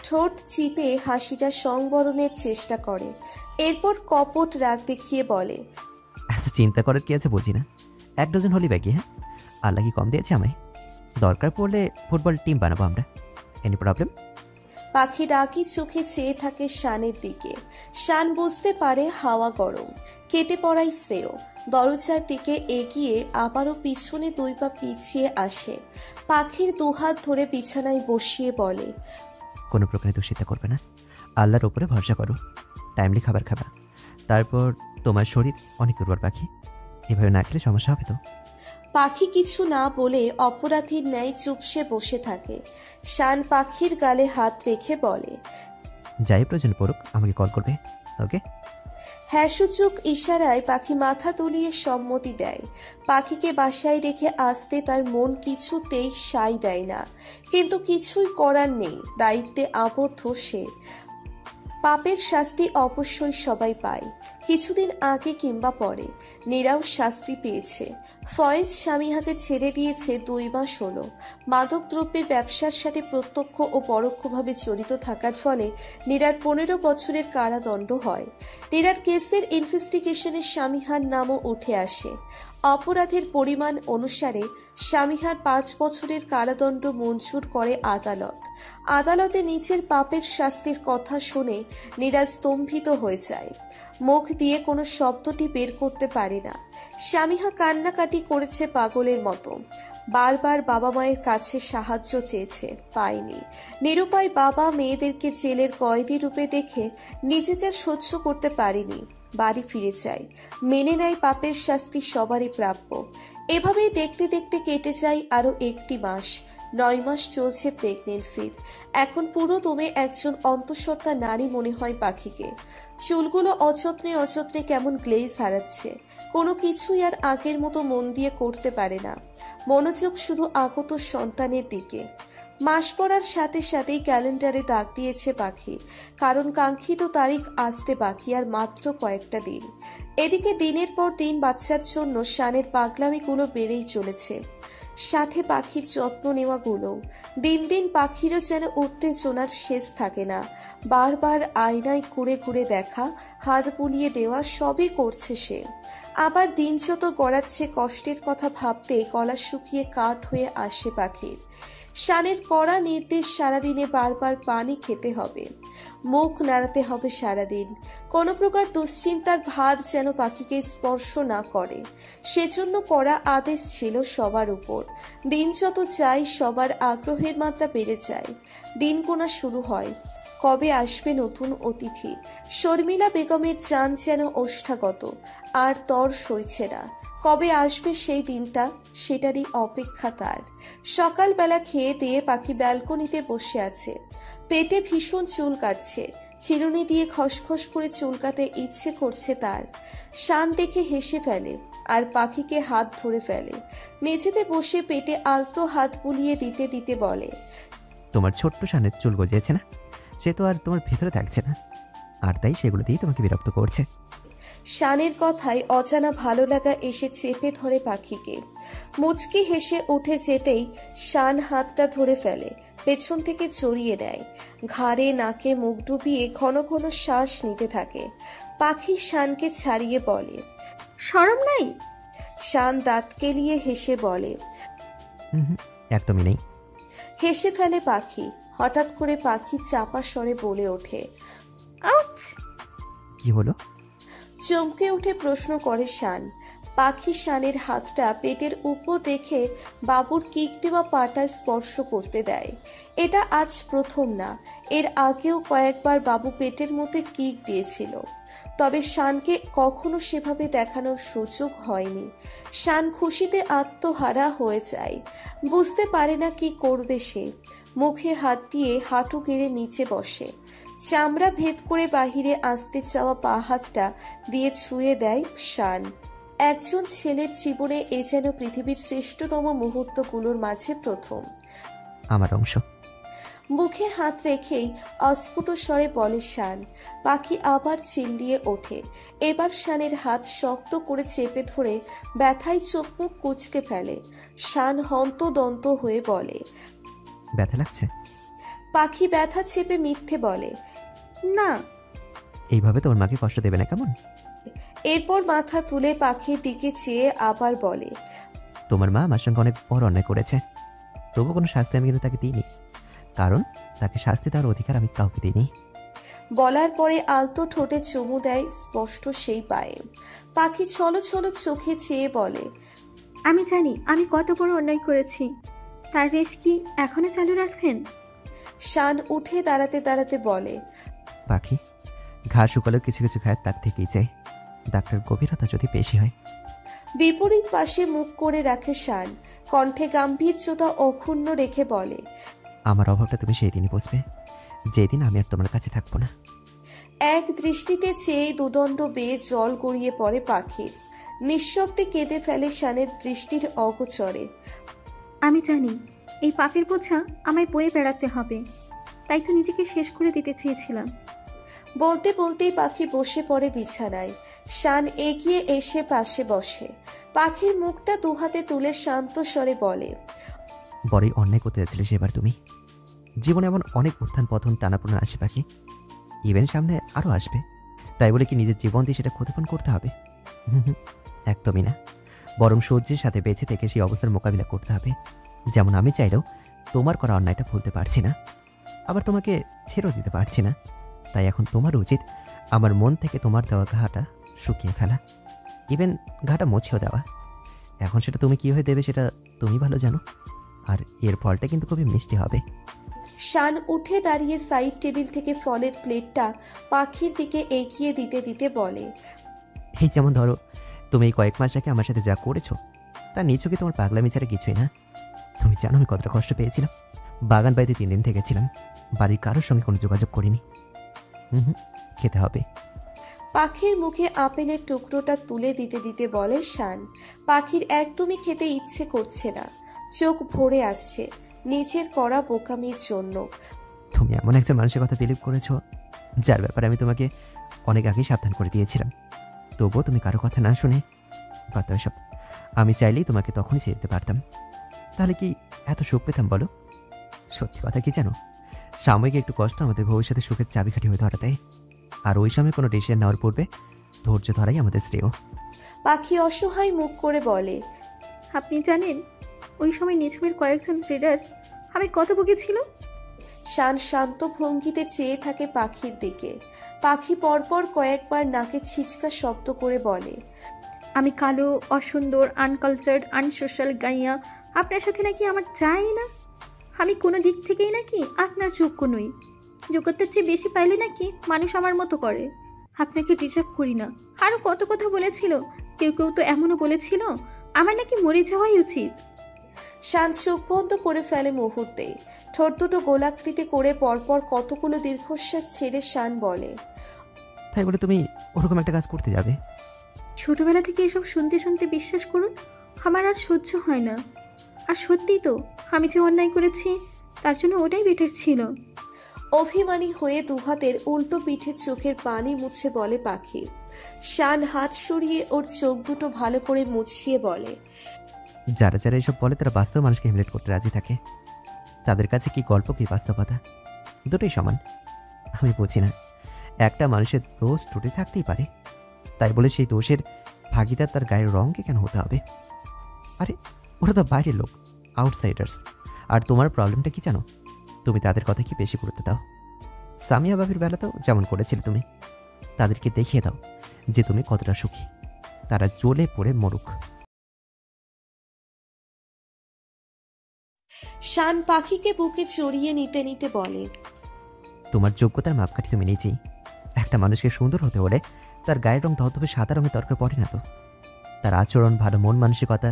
ঠোঁট চিপে হাসিটা সংবরণের চেষ্টা করে। এরপর কপট রাগ দেখিয়ে বলে, এত চিন্তা করার কি আছে বুঝি না। 1 ডজন হলি বাকি। হ্যাঁ, আল্লাহ কি কম দিয়েছে আমায়? দরকার পড়লে ফুটবল টিম বানাবো আমরা। Any problem? পাখি রাগি চোখে চেয়ে থাকে শানের দিকে। শান বুঝতে পারে হাওয়া গরম, কেটে পড়াই শ্রেয়। দরজার দিকে এগিয়ে আবারও পিছনে 2 পা পিছিয়ে আসে। পাখির 2 হাত ধরে বিছানায় বসিয়ে বলে, কোনো প্রকারে দুশ্চিন্তা করবে না, আল্লাহর ওপরে ভরসা করো। টাইমলি খাবার খাবা, তারপর তোমার শরীর অনেক উর্বর পাখি। এভাবে না খেলে সমস্যা হবে তো। পাখি কিছু না বলে অপরাধীর ন্যায় চুপসে বসে থাকে। শান পাখির গালে হাত রেখে বলে, যাই প্রয়োজন পড়ুক আমাকে কল করবে, ওকে? হ্যাঁ সূচক ইশারায় পাখি মাথা তুলিয়ে সম্মতি দেয়। পাখিকে বাসায় রেখে আসতে তার মন কিছুতেই সায় দেয় না, কিন্তু কিছুই করার নেই, দায়িত্বে আবদ্ধ সে। পাপের শাস্তি অবশ্যই সবাই পায়, কিছুদিন আগে কিংবা পরে নীরাও শাস্তি পেয়েছে। ফয়েজ স্বামীহাকে ছেড়ে দিয়েছে 2 মাস হলো। মাদক দ্রব্যের ব্যবসার সাথে প্রত্যক্ষ ও পরোক্ষভাবে জড়িত থাকার ফলে নীরার 15 বছরের কারাদণ্ড হয়। নীরার কেসের ইনভেস্টিগেশনে স্বামীহার নামও উঠে আসে। অপরাধের পরিমাণ অনুসারে স্বামীহার 5 বছরের কারাদণ্ড মঞ্জুর করে আদালত। আদালতে নিজের পাপের শাস্তির কথা শুনে নীরা স্তম্ভিত হয়ে যায়, মুখ দিয়ে কোনো শব্দটি বের করতে পারে না। স্বামীহা কান্নাকাটি করেছে পাগলের মতো, বারবার বাবা মায়ের কাছে সাহায্য চেয়েছে, পায়নি। নিরুপায় বাবা মেয়েদেরকে জেলের কয়েদি রূপে দেখে নিজেকে সহ্য করতে পারেনি, বাড়ি ফিরে যায়, মেনে নেয় পাপের শাস্তি সবারই প্রাপ্য। এভাবেই দেখতে দেখতে কেটে যায় আরো 1টি মাস। 9 মাস চলছে প্রেগনেন্সির। এখন পুরো দমে একজন অন্তঃসত্ত্বা নারী মনে হয় পাখিকে। চুলগুলো অযত্নে অযত্নে কেমন গ্লেজ হারাচ্ছে, কোনো কিছুই আর আগের মতো মন দিয়ে করতে পারে না, মনোযোগ শুধু আগত সন্তানের দিকে। মাস পড়ার সাথে সাথেই ক্যালেন্ডারে দাগ দিয়েছে পাখি, কারণ কাঙ্ক্ষিত তারিখ আসতে বাকি আর মাত্র কয়েকটা দিন। এদিকে দিনের পর দিন বাচ্চার জন্য শানের পাগলামিগুলো বেড়েই চলেছে, সাথে পাখির যত্ন নেওয়াগুলো। দিন দিন পাখিরও যেন উত্তেজনার শেষ থাকে না, বারবার আয়নায় ঘুরে ঘুরে দেখা, হাত বুলিয়ে দেওয়া সবই করছে সে। আবার দিন যত গড়াচ্ছে কষ্টের কথা ভাবতে গলা শুকিয়ে কাঠ হয়ে আসে পাখির। শানের কড়া নির্দেশ, সারাদিনে বারবার পানি খেতে হবে, মুখ নাড়াতে হবে সারাদিন। কোনো প্রকার দুশ্চিন্তার ভার যেন পাখিকে স্পর্শ না করে, সেজন্য কড়া আদেশ ছিল সবার উপর। দিন যত যায় সবার আগ্রহের মাত্রা বেড়ে যায়। দিন গোনা শুরু হয়, কবে আসবে নতুন অতিথি। শর্মিলা বেগমের জান যেন ওষ্ঠাগত, আর তর সইছে না। কবে আসবে সেই দিনটা, সেটারই অপেক্ষা তার। সকালবেলা খেয়ে দিয়ে পাখি ব্যালকনিতে বসে আছে, পেটে ভীষণ চুল কাটছে, চিরুনি দিয়ে খসখস করে চুলকাতে ইচ্ছে করছে তার। শান দেখে হেসে ফেলে আর পাখিকে হাত ধরে ফেলে। মেঝেতে বসে পেটে আলতো হাত বুলিয়ে দিতে দিতে বলে, তোমার ছোট্ট শানের চুল গজিয়েছে না, সে তো আর তোমার ভেতরে থাকছে না, আর তাই সেগুলো দিয়েই তোমাকে বিরক্ত করছে। শানের কথায় অজানা ভালো লাগা এসে চেপে ধরে পাখিকে। মুচকি হেসে উঠে যেতেই শান হাতটা ধরে ফেলে, পেছন থেকে জড়িয়ে নেয়, ঘাড়ে নাকে মুখ ডুবিয়ে ঘন ঘন শ্বাস নিতে থাকে। পাখি শানকে ছাড়িয়ে বলে, শরম নাই? শান দাঁত কেলিয়ে হেসে বলে, একদমই নেই। হেসে ফেলে পাখি। হঠাৎ করে পাখি চাপা স্বরে বলে ওঠে, আউচ! কি হলো? চমকে উঠে প্রশ্ন করে শান। পাখি শানের হাতটা পেটের উপর রেখে বাবুর কিক দেওয়া পাটা স্পর্শ করতে দেয়। এটা আজ প্রথম না, এর আগেও কয়েকবার বাবু পেটের মধ্যে কিক দিয়েছিল, তবে শানকে কখনো সেভাবে দেখানোর সুযোগ হয়নি। শান খুশিতে আত্মহারা হয়ে যায়, বুঝতে পারে না কি করবে সে। মুখে হাত দিয়ে হাঁটু গেড়ে নিচে বসে, চামড়া ভেদ করে বাহিরে আসতে চাওয়া পা হাতটা দিয়ে ছুঁয়ে দেয় শান। একজন ছেলের জীবনে এ যেন পৃথিবীর শ্রেষ্ঠতম মুহূর্তগুলোর মাঝে প্রথম। আমার অংশ। মুখে হাত রেখেই অস্ফুট স্বরে বলে শান। পাখি আবার চিল্লিয়ে ওঠে। এবার শানের হাত শক্ত করে চেপে ধরে ব্যথায় চোখ মুখ কুঁচকে ফেলে। শান হন্তদন্ত হয়ে বলে, ব্যথা লাগছে? পাখি ব্যথা চেপে মিথ্যে বলে, না। এইভাবে তোমার মাকে কষ্ট দেবে না কেমন? এরপর মাথা তুলে পাখির দিকে চেয়ে আবার বলে, তোমার মা আমার সঙ্গে অনেক বড় অন্যায় করেছে, তবু কোনো শাস্তি আমি কিন্তু তাকে দিইনি, কারণ তাকে শাস্তি দেওয়ার অধিকার আমি কাউকে দিইনি। বলার পরে আলতো ঠোঁটে চুমু দেয় স্পষ্ট সেই পায়ে। পাখি ছলো ছলো চোখে চেয়ে বলে, আমি জানি আমি কত বড় অন্যায় করেছি, তার রেস কি এখনো চালু রাখবেন? শান উঠে দাঁড়াতে দাঁড়াতে বলে, পাখি, ঘা শুকালেও কিছু কিছু খায় তার থেকেই যায়, ডাক্তার গভীরতা যদি বেশি হয়। বিপরীত পাশে মুখ করে রাখে শান, কণ্ঠে গাম্ভীর্যতা অক্ষুণ্ণ রেখে বলে, আমার অভাবটা তুমি সেই দিনই বুঝবে, যেদিন আমি আর তোমার কাছে থাকবো না। এক দৃষ্টিতে চেয়ে দুদণ্ড বেয়ে জল গড়িয়ে পড়ে পাখির। নিঃশব্দে কেঁদে ফেলে শানের দৃষ্টির অগোচরে। আমি জানি এই পাপের বোঝা আমায় বয়ে বেড়াতে হবে, তাই তো নিজেকে শেষ করে দিতে চেয়েছিলাম। বলতে বলতেই পাখি বসে পড়ে বিছানায়। শান এগিয়ে এসে পাশে বসে। পাখির মুখটা দুহাতে তুলে শান্ত স্বরে বলে, বড়ই অন্যায় করতে যাচ্ছিলে সেবার তুমি। জীবনে এমন অনেক উত্থান পতন টানাপোনা আসে পাখি, ইভেন সামনে আরও আসবে। তাই বলে কি নিজের জীবন দিয়ে সেটা ক্ষতিপূরণ করতে হবে? একদমই না। বরং সহ্যের সাথে বেঁচে থেকে সেই অবস্থার মোকাবিলা করতে হবে। যেমন আমি চাইলেও তোমার করা অন্যায়টা ভুলতে পারছি না, আবার তোমাকে ছেড়েও দিতে পারছি না। তাই এখন তোমার উচিত আমার মন থেকে তোমার দেওয়া ঘাটা শুকিয়ে ফেলা, ইভেন ঘাটা মুছেও দেওয়া। এখন সেটা তুমি কীভাবে দেবে সেটা তুমি ভালো জানো, আর এর ফলটা কিন্তু খুবই মিষ্টি হবে। শান উঠে দাঁড়িয়ে সাইড টেবিল থেকে ফলের প্লেটটা পাখির দিকে এগিয়ে দিতে দিতে বলে, এই যেমন ধরো, তুমি এই কয়েক মাস আগে আমার সাথে যা করেছো তার নিছকে তোমার পাগলামি ছাড়া কিছুই না। তুমি জানো আমি কতটা কষ্ট পেয়েছিলাম। বাগান বাড়িতে 3 দিন থেকেছিলাম, বাড়ির কারোর সঙ্গে কোনো যোগাযোগ করিনি। খেতে হবে। পাখির মুখে আপেলের টুকরোটা তুলে দিতে দিতে বলে শান। পাখির একদমই খেতে ইচ্ছে করছে না, চোখ ভরে আসছে নিজের করা বোকামির জন্য। তুমি এমন একজন মানুষের কথা বিলিভ করেছো যার ব্যাপারে আমি তোমাকে অনেক আগেই সাবধান করে দিয়েছিলাম, তবুও তুমি কারো কথা না শুনে বাদ দাও সব। আমি চাইলেই তোমাকে তখনই ছেড়ে দিতে পারতাম, তাহলে কি এত সুখ পেতাম বলো? সত্যি কথা কি জানো, সাময়িক একটু কষ্ট আমাদের ভবিষ্যতে সুখের চাবিকাঠি হয়ে ধরা দেয়। আর ওই সময় কোনো ডিসিশন নেওয়ার পূর্বে ধৈর্য ধরাই আমাদের শ্রেয়। পাখি অসহায় মুখ করে বলে, আপনি জানেন ওই সময় নিঝুমের কয়েকজন ব্রিডার্স আমি কত বকেছিল? শান শান্ত ভঙ্গিতে চেয়ে থাকে পাখির দিকে। পাখি পরপর কয়েকবার নাকে ছিচকা শব্দ করে বলে, আমি কালো, অসুন্দর, আনকালচার্ড, আনসোশ্যাল গাইয়া, আপনার সাথে নাকি আমার চাই না। আমি কোনো দিক থেকেই নাকি আপনার যোগ্য নই। যোগ্যতার চেয়ে বেশি পাইলে নাকি মানুষ আমার মতো করে। আপনাকে ডিজার্ভ করি না। আরও কত কথা বলেছিল। কেউ কেউ তো এমনও বলেছিল আমার নাকি মরে যাওয়াই উচিত। শান চোখ বন্ধ করে ফেলে মুহূর্তে। ঠোঁট দুটো গোলাকৃতি করে পরপর কতগুলো দীর্ঘশ্বাস ছেড়ে শান বলে, তাই বলে তুমি ওরকম একটা কাজ করতে যাবে? ছোটবেলা থেকে এসব শুনতে শুনতে বিশ্বাস করুন আমার আর সহ্য হয় না। আর সত্যিই তো আমি যে অন্যায় করেছি তার জন্য ওটাই বেটার ছিল। অভিমানী হয়ে দুহাতের উল্টো পিঠে চোখের পানি মুছে বলে পাখি। শান হাত সরিয়ে ওর চোখ দুটো ভালো করে মুছিয়ে বলে, যারা যারা এসব বলে তারা বাস্তব মানুষকে হিমলেট করতে রাজি থাকে। তাদের কাছে কি গল্প কি বাস্তবতা দুটোই সমান। আমি বুঝি না, একটা মানুষের দোষ ত্রুটি থাকতেই পারে, তাই বলে সেই দোষের ভাগিদার তার গায়ের রঙকে কেন হতে হবে? আরে ওরা তো বাইরের লোক, আউটসাইডার্স। আর তোমার প্রবলেমটা কি জানো, তুমি তাদের কথা কি বেশি গুরুত্ব দাও। সামিয়া বাবির বেলাতেও যেমন করেছিলে তুমি, তাদেরকে দেখিয়ে দাও যে তুমি কতটা সুখী। তারা জ্বলে পড়ে মরুক। শান পাখিকে বুকে চড়িয়ে নিতে নিতে বলে, তোমার যোগ্যতার মাপকাঠি তুমি নিজেই। একটা মানুষকে সুন্দর হতে হলে তার গায়ের রং ধবধবে সাদা রঙের দরকার পড়ে না তো। তার আচরণ, ভালো মন মানসিকতা,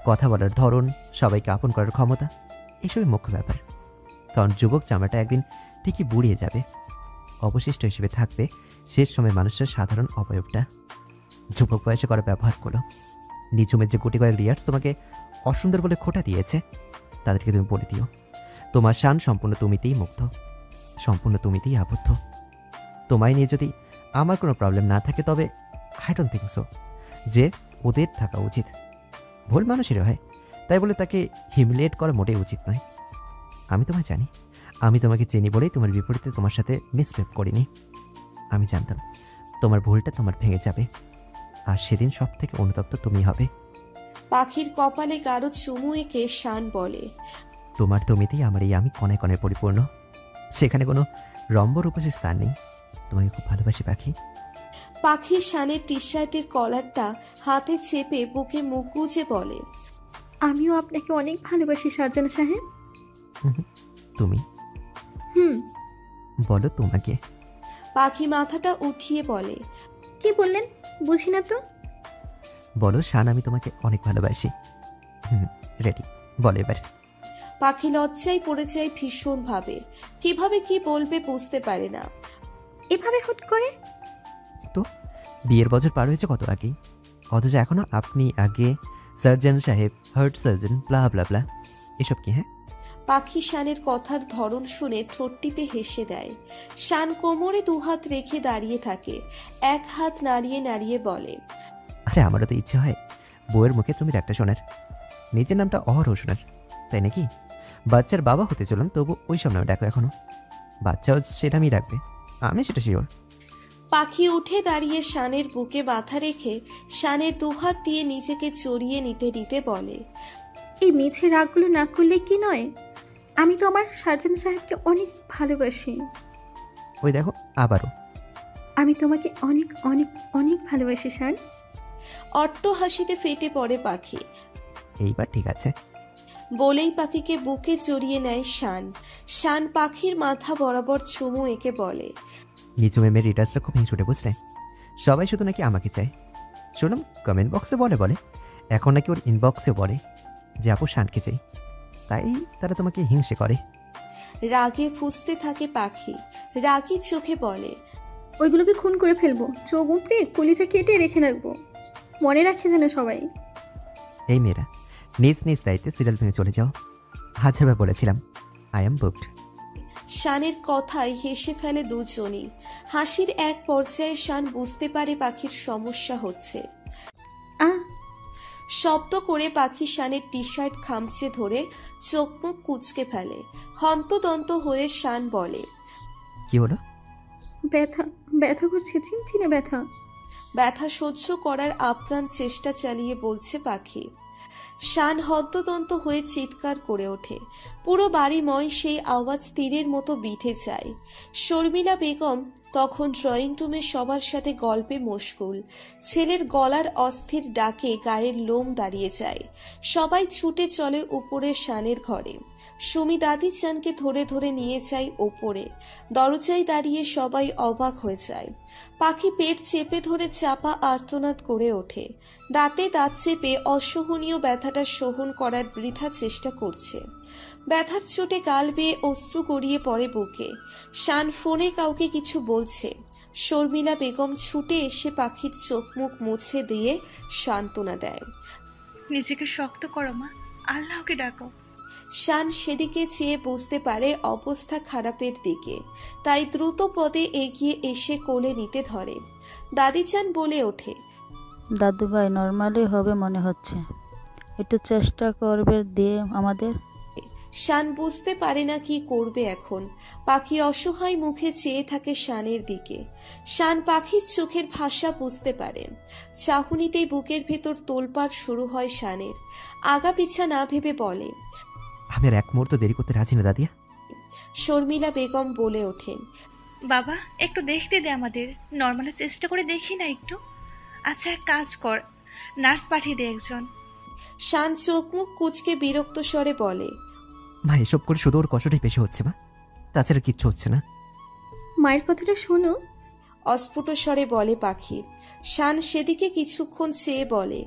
কথা বলার ধরন, সবাইকে আপন করার ক্ষমতা, এসবই মুখ্য ব্যাপার। কারণ যুবক চামড়াটা একদিন ঠিকই বুড়িয়ে যাবে, অবশিষ্ট হিসেবে থাকবে শেষ সময় মানুষের সাধারণ অবয়বটা। যুবক বয়সে করা ব্যবহার করো। নিঝুমের যে গুটি কয়েক রিয়ার্স তোমাকে অসুন্দর বলে খোঁটা দিয়েছে, তাদেরকে তুমি বলে দিও তোমার শান সম্পূর্ণ তুমিতেই মুগ্ধ, সম্পূর্ণ তুমিতেই আবদ্ধ। তোমায় নিয়ে যদি আমার কোনো প্রবলেম না থাকে তবে আই ডোন্ট থিঙ্ক সো যে ওদের থাকা উচিত। ভুল মানুষেরও হয়, তাই বলে তাকে হিমিলিয়েট করা মোটেই উচিত নয়। আমি তোমায় জানি, আমি তোমাকে চিনি বলেই তোমার বিপরীতে তোমার সাথে মিসবিহেভ করিনি। আমি জানতাম তোমার ভুলটা তোমার ভেঙে যাবে, আর সেদিন সব থেকে অনুতপ্ত তুমি হবে। পাখির কপালে গাঢ় চুমু এঁকে শান বলে, তোমার তুমিতেই আমার এই আমি কণায় কণায় পরিপূর্ণ, সেখানে কোনো রম্ব রূপসী স্থান নেই। তোমাকে খুব ভালোবাসি পাখি। পাখির শানের টি শার্টের কলারটা হাতে চেপে বুকে মুখ গুজে বলে, আমিও আপনাকে অনেক ভালোবাসি শাহজাহান সাহেব। তুমি বলো তোমাকে। পাখি মাথাটা উঠিয়ে বলে, কি বললেন বুঝি না তো। বলো শান, আমি তোমাকে অনেক ভালোবাসি। রেডি, বলো এবার। পাখি লজ্জায় পড়ে যায় ভীষণ ভাবে, কিভাবে কি বলবে বুঝতে পারে না। এভাবে হুট করে? তো বিয়ের বছর পার হয়েছে কত আগেই, অথচ এখনও আপনি আগে, সার্জন সাহেব, হার্ট সার্জন, ব্লা ব্লা ব্লা, এসব কি? হ্যাঁ, পাখি শানের কথার ধরন শুনে ঠোঁট টিপে হেসে দেয়। শান কোমরে দুহাত রেখে দাঁড়িয়ে থাকে, এক হাত নাড়িয়ে নাড়িয়ে বলে, আরে আমারও তো ইচ্ছে হয় বউয়ের মুখে তুমি ডাকটা শোনার, নিজের নামটা অহরহ শোনার, তাই নাকি? বাচ্চার বাবা হতে চললাম, তবু ওই সব নামে ডাকো এখনো। বাচ্চাও সেটা আমি ডাকবে, আমি সেটা শিওর। পাখি উঠে দাঁড়িয়ে শানের বুকে মাথা রেখে শানের দুহাত দিয়ে নিজেকে জড়িয়ে নিতে নিতে বলে, এই মিছে রাগগুলো না করলে কি নয়? আমি তো আমার সার্জন সাহেবকে অনেক ভালোবাসি। ওই দেখো আবারও। আমি তোমাকে অনেক অনেক অনেক ভালোবাসি শান। অট্ট হাসিতে ফেটে পড়ে পাখি। এইবার ঠিক আছে বলেই পাখিকে বুকে জড়িয়ে নেয় শান। শান পাখির মাথা বরাবর চুমু এঁকে বলে, নিচু মেমের রিটার্সটা খুব হিংসুটে, বুঝলে? সবাই শুধু নাকি আমাকে চায়। শুনুন, কমেন্ট বক্সে বলে এখন নাকি ওর ইনবক্সে বলে যে আপু শানকে চাই, তাই তারা তোমাকে হিংসে করে। রাগে ফুঁসতে থাকে পাখি, রাগী চোখে বলে, ওইগুলোকে খুন করে ফেলবো, চোখ উপড়ে কলিজা কেটে রেখে রাখবো, মনে রাখে যেন সবাই। এই মেয়েরা নিজ নিজ দায়িত্বে সিরিয়াল ভেঙে চলে যাও। হাজারবার বলেছিলাম আই এম বুকড। শানের কথায় হেসে ফেলে দুজনই। হাসির এক পর্যায়ে শান বুঝতে পারে পাখির সমস্যা হচ্ছে। শব্দ করে পাখি শানের টি শার্ট খামচে ধরে চোখ মুখ কুঁচকে ফেলে। হন্তদন্ত হয়ে শান বলে, কি হলো? ব্যথা ব্যথা করছে, চিনচিনে ব্যথা। ব্যথা সহ্য করার আপ্রাণ চেষ্টা চালিয়ে বলছে পাখি। শান হন্তদন্ত হয়ে চিৎকার করে ওঠে। পুরো বাড়িময় সেই আওয়াজ তীরের মতো বিঁধে যায়। শর্মিলা বেগম তখন ড্রয়িং রুমে সবার সাথে গল্পে মশগুল। ছেলের গলার অস্থির ডাকে গায়ের লোম দাঁড়িয়ে যায়। সবাই ছুটে চলে উপরে শানের ঘরে। সুমি দাদি চানকে ধরে ধরে নিয়ে যায় ওপরে। দরজায় দাঁড়িয়ে সবাই অবাক হয়ে যায়। পাখি পেট চেপে ধরে চাপা আর্তনাদ করে ওঠে। দাঁতে দাঁত চেপে অসহনীয় ব্যথাটা সহন করার বৃথা চেষ্টা করছে। ব্যথার চোটে গাল বেয়ে অশ্রু গড়িয়ে পড়ে বুকে। শান ফোনে কাউকে কিছু বলছে। শর্মিলা বেগম ছুটে এসে পাখির চোখ মুখ মুছে দিয়ে সান্ত্বনা দেয়। নিজেকে শক্ত করো মা, আল্লাহকে ডাকো। শান সেদিকে চেয়ে বুঝতে পারে অবস্থা খারাপের দিকে, তাই দ্রুত পদে এগিয়ে এসে কোলে নিতে ধরে। দাদিচান বলে ওঠে, দাদু ভাই নর্মালি হবে মনে হচ্ছে, একটু চেষ্টা করবে দিয়ে আমাদের। শান বুঝতে পারে না কি করবে এখন। পাখি অসহায় মুখে চেয়ে থাকে শানের দিকে। শান পাখির চোখের ভাষা বুঝতে পারে। চাহনিতেই বুকের ভেতর তোলপাড় শুরু হয় শানের। আগা পিছা না ভেবে বলে, আমি আর এক মুহূর্ত দেরি করতে রাজি না দাদিয়া। শর্মিলা বেগম বলে ওঠেন, বাবা একটু দেখতে দে আমাদের, নর্মালি চেষ্টা করে দেখি না একটু। আচ্ছা এক কাজ কর, নার্স পাঠিয়ে দে একজন। শান চোখ মুখ কুচকে বিরক্ত স্বরে বলে, মা এসব করে শুধু ওর কষ্টটাই বেশি হচ্ছে মা, তাছাড়া কিচ্ছু হচ্ছে না। মায়ের কথাটা শোনো, অস্ফুট স্বরে বলে পাখি। শান সেদিকে কিছুক্ষণ চেয়ে বলে,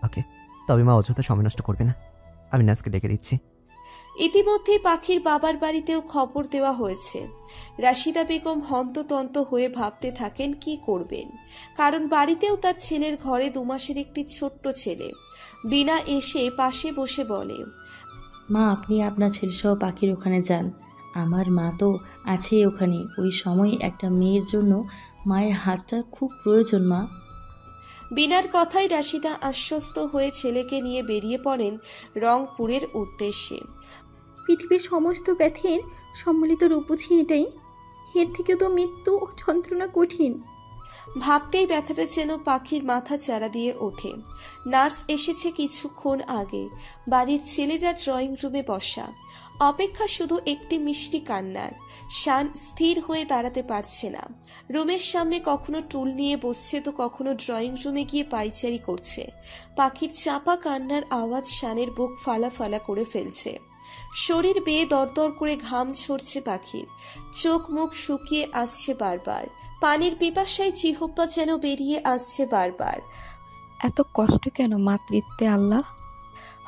ওকে, তবে মা অযথা সময় নষ্ট করবে না, আমি নার্সকে ডেকে দিচ্ছি। ইতিমধ্যে পাখির বাবার বাড়িতেও খবর দেওয়া হয়েছে। রাশিদা বেগম হন্ততন্ত হয়ে ভাবতে থাকেন কি করবেন, কারণ বাড়িতেও তার ছেলের ঘরে 2 মাসের একটি ছোট্ট ছেলে। বিনা এসে পাশে বসে বলে, মা আপনি আপনার ছেলেসহ পাখির ওখানে যান, আমার মা তো আছেই ওখানে। ওই সময় একটা মেয়ের জন্য মায়ের হাতটা খুব প্রয়োজন মা। বিনার কথায় রাশিদা আশ্বস্ত হয়ে ছেলেকে নিয়ে বেরিয়ে পড়েন রংপুরের উদ্দেশ্যে। পৃথিবীর সমস্ত ব্যথের সম্মিলিত রূপ বুঝি এটাই, এর থেকে তো মৃত্যু যন্ত্রণা কঠিন। ভাবতেই ব্যথাটা যেন পাখির মাথা চারা দিয়ে ওঠে। নার্স এসেছে কিছুক্ষণ আগে। বাড়ির ছেলেরা ড্রয়িং রুমে বসা, অপেক্ষা শুধু একটি মিষ্টি কান্নার। শান স্থির হয়ে দাঁড়াতে পারছে না। রুমের সামনে কখনো টুল নিয়ে বসছে তো কখনো ড্রয়িং রুমে গিয়ে পায়চারি করছে। পাখির চাপা কান্নার আওয়াজ শানের বুক ফালা ফালা করে ফেলছে। শরীর বেয়ে দরদর করে ঘাম ঝরছে পাখির। চোখ মুখ শুকিয়ে আসছে বারবার। পানির পিপাসায় জিহ্বা যেন বেরিয়ে আসছে বারবার। এত কষ্ট কেন মাতৃত্বে আল্লাহ?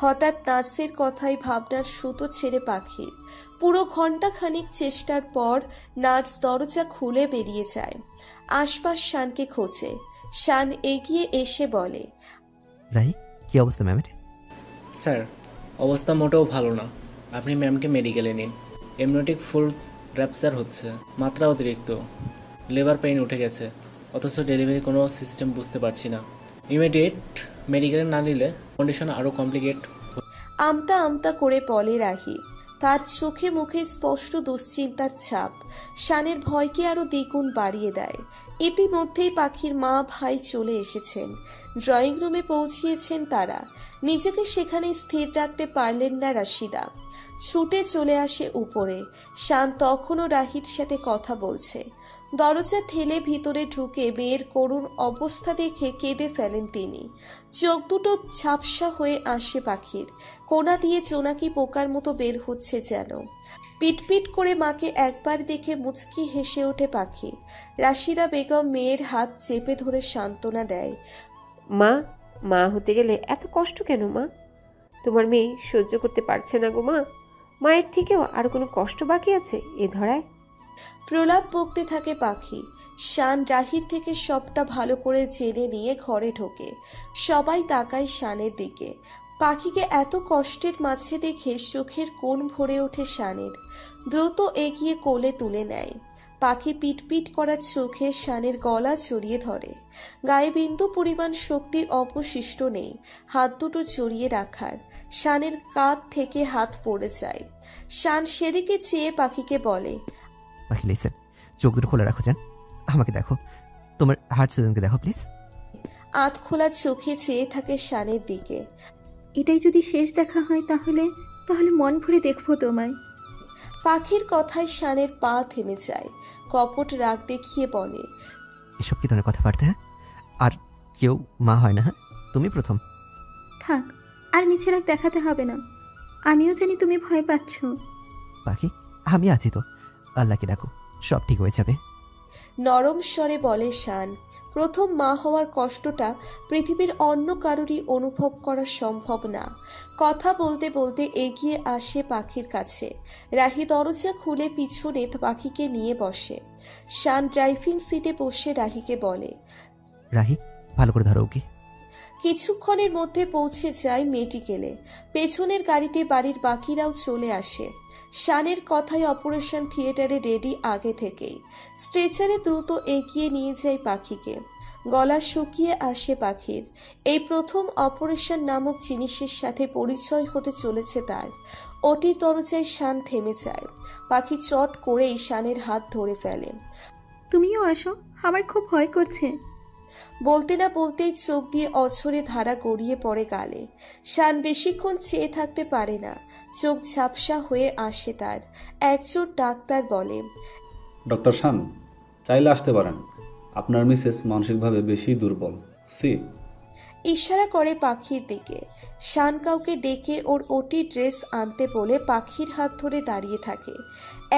হঠাৎ নার্সের কথায় ভাবনার সুতো ছেড়ে পাখির। পুরো ঘন্টাখানিক চেষ্টার পর নার্স দরজা খুলে বেরিয়ে যায়। আশপাশ শানকে খোঁজে। শান এগিয়ে এসে বলে, রাই, কি অবস্থা ম্যামের? স্যার, অবস্থা মোটেও ভালো না। আপনি ম্যামকে মেডিকেলে নিন। এমনোটিক ফুল র্যাপচার হচ্ছে, মাত্রা অতিরিক্ত। লেবার পেইন উঠে গেছে, অথচ ডেলিভারি কোনো সিস্টেম বুঝতে পারছি না। ইমিডিয়েট মেডিকেলে না নিলে কন্ডিশন আরও কমপ্লিকেট। আমতা আমতা করে বলে রাহি। তার চোখে মুখে স্পষ্ট দুশ্চিন্তার ছাপ শানের ভয়কে আরো দ্বিগুণ বাড়িয়ে দেয়। ইতিমধ্যেই পাখির মা ভাই চলে এসেছেন। ড্রয়িং রুমে পৌঁছিয়েছেন তারা। নিজেকে সেখানে স্থির রাখতে পারলেন না রাশিদা। ছুটে চলে আসে উপরে। শান তখনও রাহির সাথে কথা বলছে। দরজা ঠেলে ভিতরে ঢুকে মেয়ের করুণ অবস্থা দেখে কেঁদে ফেলেন তিনি। চোখ দুটো ঝাপসা হয়ে আসে পাখির। কোনা দিয়ে জোনাকি পোকার মতো বের হচ্ছে যেন। পিটপিট করে মাকে একবার দেখে মুচকি হেসে ওঠে পাখি। রাশিদা বেগম মেয়ের হাত চেপে ধরে সান্ত্বনা দেয়। মা, মা হতে গেলে এত কষ্ট কেন মা? তোমার মেয়ে সহ্য করতে পারছে না গো মা। মায়ের থেকেও আর কোনো কষ্ট বাকি আছে এ ধরায়? প্রলাপ বকতে থাকে পাখি। শান রাহির থেকে সবটা ভালো করে জেনে নিয়ে ঘরে ঢোকে। সবাই তাকায় শানের দিকে। পাখিকে এত কষ্টের মাঝে দেখে চোখের কোণ ভরে ওঠে শানের। দ্রুত এগিয়ে কোলে তুলে নেয়। পাখি পিটপিট করা চোখে শানের গলা জড়িয়ে ধরে। গায়ে বিন্দু পরিমাণ শক্তি অবশিষ্ট নেই হাত দুটো জড়িয়ে রাখার। শানের কাঁধ থেকে হাত পড়ে যায়। শান সেদিকে চেয়ে পাখিকে বলে, পাখি লিসেন, চোখ দুটো খোলা রাখো জান, আমাকে দেখো, তোমার হার্ট সার্জনকে দেখো প্লিজ। আধ খোলা চোখে চেয়ে থাকে শানের দিকে। এটাই যদি শেষ দেখা হয় তাহলে মন ভরে দেখবো তোমায়। পাখির কথায় শানের পা থেমে যায়। কপট রাগ দেখিয়ে বলে, এসব কি ধরনের কথাবার্তা? হ্যাঁ, আর কেউ মা হয় না? হ্যাঁ, তুমি প্রথম। থাক, আর মিছে রাগ দেখাতে হবে না। আমিও জানি তুমি ভয় পাচ্ছ। পাখি, আমি আছি তো, আল্লাহকে ডাকো, সব ঠিক হয়ে যাবে। নরম স্বরে বলে শান। প্রথম মা হওয়ার কষ্টটা পৃথিবীর অন্য কারোরই অনুভব করা সম্ভব না। কথা বলতে বলতে এগিয়ে আসে পাখির কাছে। রাহি দরজা খুলে পিছনে পাখিকে নিয়ে বসে। শান ড্রাইভিং সিটে বসে রাহিকে বলে, রাহি, ভালো করে ধরো ওকে। কিছুক্ষণের মধ্যে পৌঁছে যায় মেডিকেলে। পেছনের গাড়িতে বাড়ির বাকিরাও চলে আসে। শানের কথায় অপারেশন থিয়েটারে রেডি আগে থেকেই। স্ট্রেচারে দ্রুত এগিয়ে নিয়ে যায় পাখিকে। গলা শুকিয়ে আসে পাখির। এই প্রথম অপারেশন নামক জিনিসের সাথে পরিচয় হতে চলেছে তার। ওটির দরজায় শান থেমে যায়। পাখি চট করেই শানের হাত ধরে ফেলে। তুমিও আসো, আমার খুব ভয় করছে। বলতে না বলতেই চোখ দিয়ে অঝরে ধারা গড়িয়ে পড়ে গালে। শান বেশিক্ষণ চেয়ে থাকতে পারে না। চোখ ঝাপসা হয়ে আসে তার। একজন ডাক্তার বলে, ডক্টর শান, চাইলে আসতে পারেন। আপনার মিসেস মানসিকভাবে বেশি দুর্বল। সি ইশারা করে পাখির দিকে। শান কাউকে ডেকে ওর ওটি ড্রেস আনতে বলে পাখির হাত ধরে দাঁড়িয়ে থাকে।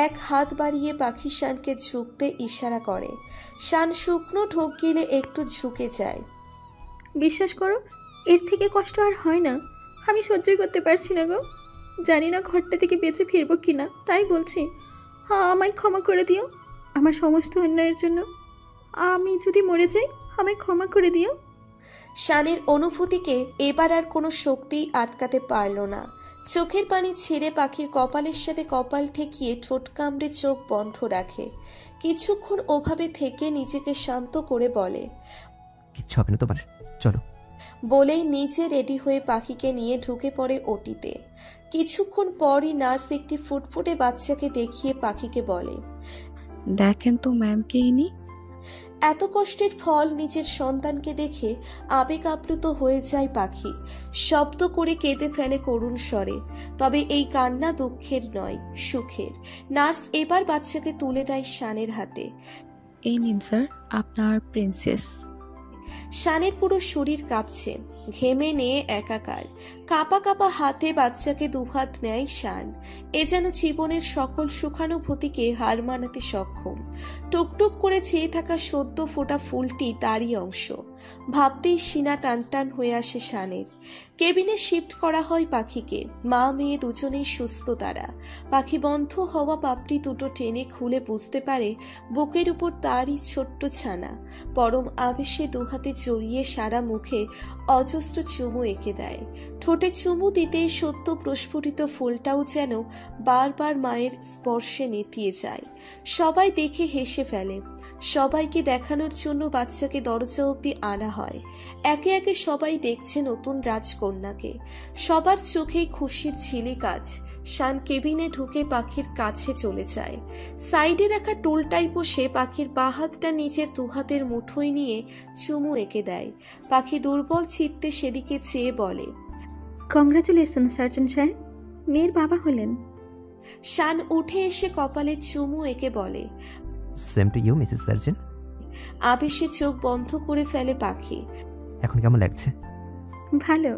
এক হাত বাড়িয়ে পাখি শানকে ঝুঁকতে ইশারা করে। শান শুকনো ঢোক গিলে একটু ঝুঁকে যায়। বিশ্বাস করো, এর থেকে কষ্ট আর হয় না। আমি সহ্যই করতে পারছি না গো। জানি না ঘরটা থেকে বেঁচে ফিরবো কিনা, তাই বলছি। হ্যাঁ, আমায় ক্ষমা করে দিও আমার সমস্ত অন্যায়ের জন্য। আমি যদি মরে যাই, আমায় ক্ষমা করে দিও। শানের অনুভূতিকে এবার আর কোনো শক্তি আটকাতে পারল না। চোখের পানি ছেড়ে পাখির কপালের সাথে কপাল ঠেকিয়ে ঠোঁট কামড়ে চোখ বন্ধ রাখে। কিছুক্ষণ ওভাবে থেকে নিজেকে শান্ত করে বলে, কিচ্ছু হবে না তোমার, চলো। বলেই নিচে রেডি হয়ে পাখিকে নিয়ে ঢুকে পড়ে ওটিতে। কিছুক্ষণ পরই নার্স একটি ফুটফুটে বাচ্চাকে দেখিয়ে পাখিকে বলে, দেখেন তো ম্যামকে ইনি। এত কষ্টের ফল নিজের সন্তানকে দেখে আবেগ আপ্লুত হয়ে যায় পাখি। শব্দ করে কেঁদে ফেলে করুণ স্বরে। তবে এই কান্না দুঃখের নয়, সুখের। নার্স এবার বাচ্চাকে তুলে দেয় শানের হাতে। এই নিন স্যার, আপনার প্রিন্সেস। শানের পুরো শরীর কাঁপছে, ঘেমে নিয়ে একাকার। কাঁপা কাঁপা হাতে বাচ্চাকে দুহাত নেয় শান। এ যেন জীবনের সকল সুখানুভূতিকে হার মানাতে সক্ষম। টুকটুক করে চেয়ে থাকা সদ্য ফোটা ফুলটি তারই অংশ। ভাবতেই সিনা টান টান হয়ে আসে শানের। কেবিনে শিফট করা হয় পাখিকে। মা মেয়ে দুজনেই সুস্থ তারা। পাখি বন্ধ হওয়া পাপড়ি দুটো টেনে খুলে বুঝতে পারে বুকের উপর তারই ছোট্ট ছানা। পরম আবেশে দুহাতে জড়িয়ে সারা মুখে অজস্র চুমু এঁকে দেয়। ঠোঁটে চুমু দিতেই সদ্য প্রস্ফুটিত ফুলটাও যেন বারবার মায়ের স্পর্শে নেতিয়ে যায়। সবাই দেখে হেসে ফেলে। সবাইকে দেখানোর জন্য বাচ্চাকে দরজা অবধি আনা হয়। একে একে সবাই দেখছে নতুন রাজকন্যাকে। সবার চোখেই খুশির ঝিলিক আজ। শান কেবিনে ঢুকে পাখির কাছে চলে যায়। সাইডে রাখা টুলটাই বসে পাখির বাঁ হাতটা নিজের দুহাতের মুঠোয় নিয়ে চুমু এঁকে দেয়। পাখি দুর্বল চিত্তে সেদিকে চেয়ে বলে, কংগ্রাচুলেশন সার্জন সাহেব, মেয়ের বাবা হলেন। শান উঠে এসে কপালে চুমু এঁকে বলে, same to you Mrs surgeon. আবেশে চোখ বন্ধ করে ফেলে পাখি। এখন কেমন লাগছে? ভালো।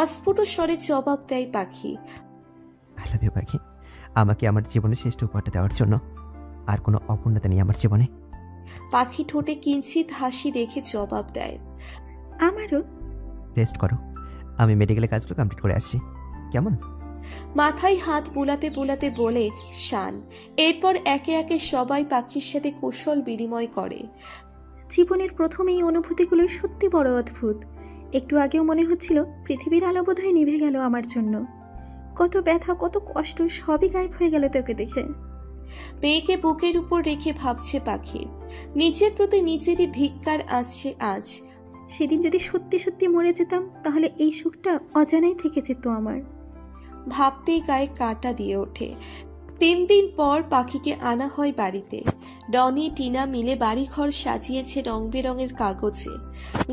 অস্ফুট স্বরে জবাব দেয় পাখি। আই লাভ ইউ পাখি, আমাকে আমার জীবনের শ্রেষ্ঠ উপহারটা দেওয়ার জন্য। আর কোনো অপূর্ণতা নেই আমার জীবনে। পাখি ঠোঁটে কিঞ্চিত হাসি রেখে জবাব দেয়, আমারও। রেস্ট করো, আমি মেডিকেলের কাজগুলো কমপ্লিট করে আসছি, কেমন? মাথায় হাত বুলাতে বুলাতে বলে শান। এরপর একে একে সবাই পাখির সাথে কুশল বিনিময় করে। জীবনের প্রথম এই অনুভূতিগুলো সত্যি বড় অদ্ভুত। একটু আগেও মনে হচ্ছিল পৃথিবীর আলো বোধহয় নিভে গেল আমার জন্য। কত ব্যথা, কত কষ্ট সবই গায়েব হয়ে গেল তোকে দেখে। মেয়েকে বুকের উপর রেখে ভাবছে পাখি। নিজের প্রতি নিজেরই ধিক্কার আসছে আজ। সেদিন যদি সত্যি সত্যি মরে যেতাম তাহলে এই সুখটা অজানাই থেকে যেত আমার। ভাবতেই গায়ে কাঁটা দিয়ে ওঠে। 3 দিন পর পাখিকে আনা হয় বাড়িতে। ডনি টিনা মিলে বাড়িঘর সাজিয়েছে রং বেরঙের কাগজে।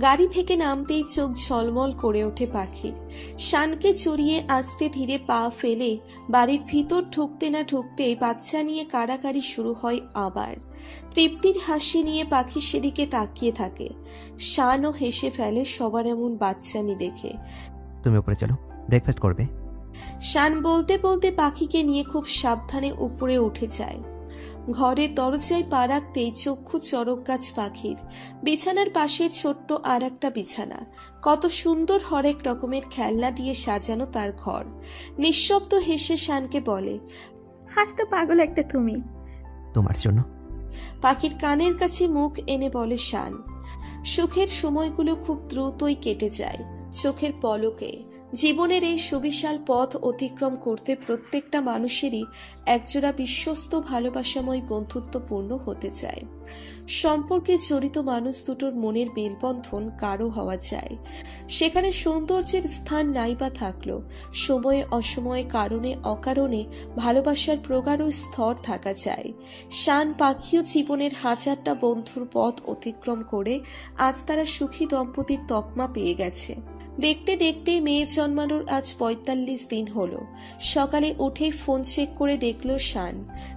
গাড়ি থেকে নামতেই চোখ ঝলমল করে ওঠে পাখির। শানকে চড়িয়ে আস্তে ধীরে পা ফেলে বাড়ির ভিতর ঢুকতে না ঢুকতেই বাচ্চা নিয়ে কাড়াকাড়ি শুরু হয় আবার। তৃপ্তির হাসি নিয়ে পাখি সেদিকে তাকিয়ে থাকে। শানও হেসে ফেলে সবার এমন বাচ্চামি দেখে। তুমি উপরে চলো, ব্রেকফাস্ট করবে। শান বলতে বলতে পাখিকে নিয়ে খুব সাবধানে উপরে উঠে যায়। ঘরের দরজায় পা রাখতেই চক্ষু চড়ক গাছ পাখির। বিছানার পাশে ছোট্ট আর একটা বিছানা। কত সুন্দর হরেক রকমের খেলনা দিয়ে সাজানো তার ঘর। নিঃশব্দ হেসে শানকে বলে, হাসতে পাগল একটা তুমি। তোমার জন্য। পাখির কানের কাছে মুখ এনে বলে শান। সুখের সময়গুলো খুব দ্রুতই কেটে যায় চোখের পলকে। জীবনের এই সুবিশাল পথ অতিক্রম করতে প্রত্যেকটা মানুষেরই একজোড়া বিশ্বস্ত ভালোবাসাময় বন্ধুত্বপূর্ণ হতে চায়। সম্পর্কে জড়িত মানুষ দুটোর মনের মেলবন্ধন গাঢ় হওয়া যায়। সেখানে সৌন্দর্যের স্থান নাই বা থাকলো, সময়ে অসময়ে কারণে অকারণে ভালোবাসার প্রগাঢ় স্তর থাকা যায়। শান পাখিও জীবনের হাজারটা বন্ধুর পথ অতিক্রম করে আজ তারা সুখী দম্পতির তকমা পেয়ে গেছে। দেখতে দেখতে মেয়ে জন্মানোর আজ 45 দিন হলো। সকালে উঠেই ফোন চেক করে দেখলো শান।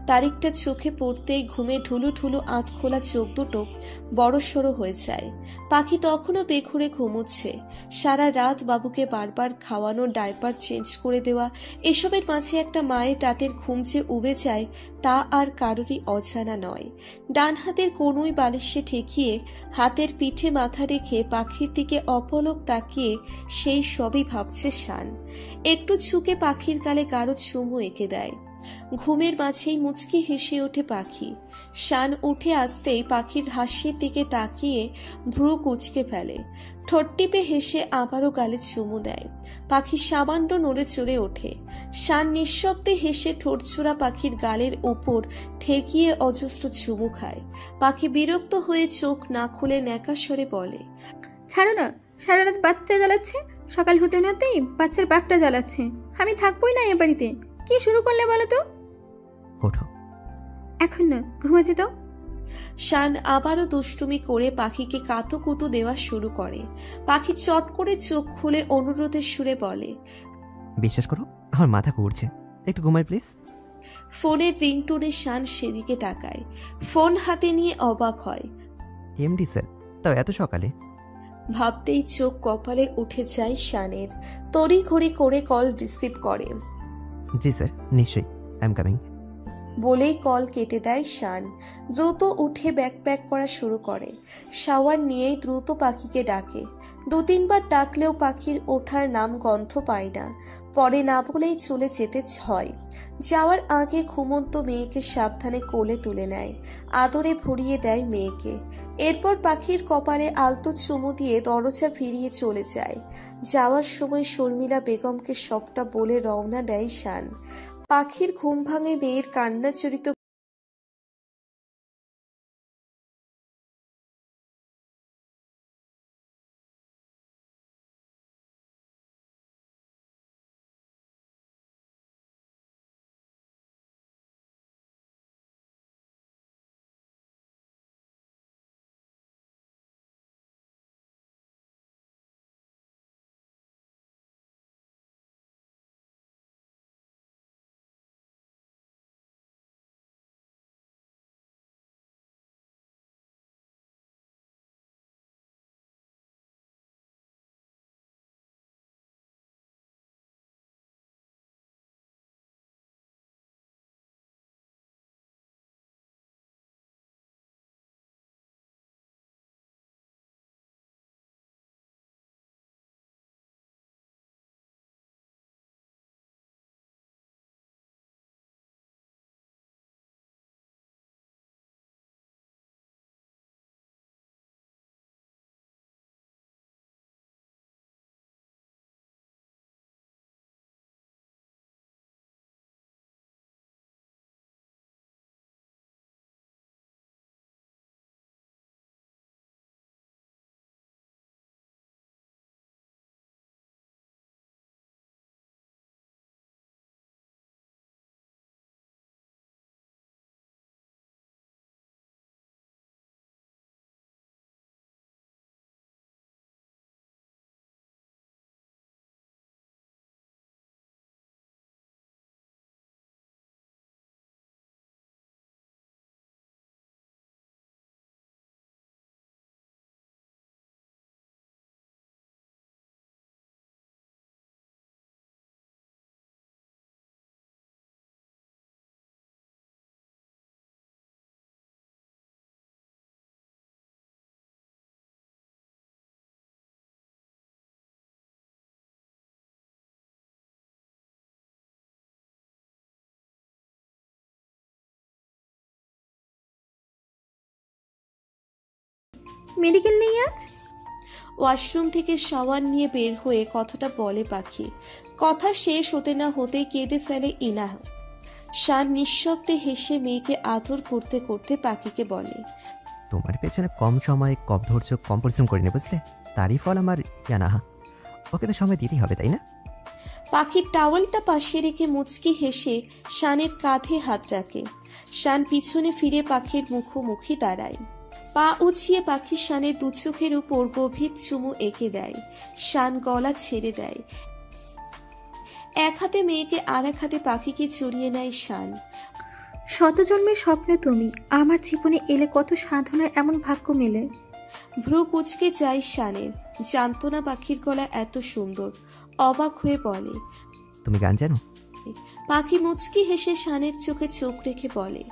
তারিখটা চোখে পড়তেই ঘুমে ঢুলু ঢুলু আধ খোলা চোখ দুটো বড় সড়ো হয়ে যায়। পাখি তখনও বেঘুরে ঘুমোচ্ছে। সারা রাত বাবুকে বারবার খাওয়ানো, ডাইপার চেঞ্জ করে দেওয়া, এসবের মাঝে একটা মায়ের রাতের ঘুম যে উবে যায় তা আর কারোরই অজানা নয়। ডান হাতের কনুই বালিশে ঠেকিয়ে হাতের পিঠে মাথা রেখে পাখির দিকে অপলক তাকিয়ে সেই সবই ভাবছে শান। একটু ঝুঁকে পাখির গালে গাঢ় চুমু এঁকে দেয়। ঘুমের মাঝেই মুচকি হেসে ওঠে পাখি। শান উঠে আসতেই পাখির হাসির দিকে তাকিয়ে ভ্রু কুঁচকে ফেলে। ঠোঁট টিপে হেসে আবারও গালে চুমু দেয়। পাখি সামান্য নড়ে চড়ে ওঠে। শান নিঃশব্দে হেসে ঠোঁটছোড়া পাখির গালের উপর ঠেকিয়ে অজস্র চুমু খায়। পাখি বিরক্ত হয়ে চোখ না খুলে ন্যাকা স্বরে বলে, ছাড়ো না, সারা রাত বাচ্চা জ্বালাচ্ছে, সকাল হতে হতেই বাচ্চার বাপটা জ্বালাচ্ছে। আমি থাকবোই না এ বাড়িতে। কি শুরু করলে বলো তো? ওঠো। এখন না, ঘুমাতে দাও। শান আবারও দুষ্টুমি করে পাখিকে কাতুকুতু দেওয়া শুরু করে। পাখি চট করে চোখ খুলে অনুরোধের সুরে বলে, বিশ্বাস করো আমার মাথা ঘুরছে, একটু ঘুমাই প্লিজ। ফোনের রিংটোনে শান সেদিকে তাকায়। ফোন হাতে নিয়ে অবাক হয়। এমডি স্যার, তাও এত সকালে? ভাবতেই চোখ কপালে উঠে যায় শানের। তড়িঘড়ি করে কল রিসিভ করে। জি স্যার, নিশ্চয়ই, আই এম কামিং। বলেই কল কেটে দেয় শান। দ্রুত উঠে ব্যাগ প্যাক করা শুরু করে। শাওয়ার নিয়েই দ্রুত পাখিকে ডাকে। 2-3 বার ডাকলেও পাখির ওঠার নাম গন্ধ পায় না। পরে না বলেই চলে যেতে হয়। যাওয়ার আগে ঘুমন্ত মেয়েকে সাবধানে কোলে তুলে নেয়, আদরে ভরিয়ে দেয় মেয়েকে। এরপর পাখির কপালে আলতো চুমু দিয়ে দরজা ফিরিয়ে চলে যায়। যাওয়ার সময় শর্মিলা বেগমকে সবটা বলে রওনা দেয় শান। পাখির ঘুম ভাঙে মেয়ের কান্নাজড়িত মেডিকেল নেই আজ? ওয়াশরুম থেকে শাওয়ার নিয়ে বের হয়ে কথাটা বলে পাখি। কথা শেষ হতে না হতেই কেঁদে ফেলে ইনাহ। শান নিঃশব্দে হেসে মেয়েকে আদর করতে করতে পাখিকে বলে, তোমার পেছনে কম সময়, কম ধৈর্য, কম পরিশ্রম করিনি, বুঝলে? তারই ফল আমার ইয়ানাহা। ওকে তো সময় দিতেই হবে, তাই না? পাখির টাওয়ালটা পাশে রেখে মুচকি হেসে শানের কাঁধে হাত রাখে। শান পিছনে ফিরে পাখির মুখোমুখি দাঁড়ায়। পা উছিয়ে পাখি শানের দু চোখের উপর গভীর চুমু এঁকে দেয়। শান গলা ছেড়ে দেয়। এক হাতে মেয়েকে আর এক হাতে পাখিকে জড়িয়ে নেয় শান। শত জন্মের স্বপ্ন তুমি, আমার জীবনে এলে কত সাধনায় এমন ভাগ্য মেলে। ভ্রু কুচকে যায় শানের। জানতো না পাখির গলা এত সুন্দর। অবাক হয়ে বলে, তুমি গান জানো? পাখি মুচকি হেসে শানের চোখে চোখ রেখে বলে।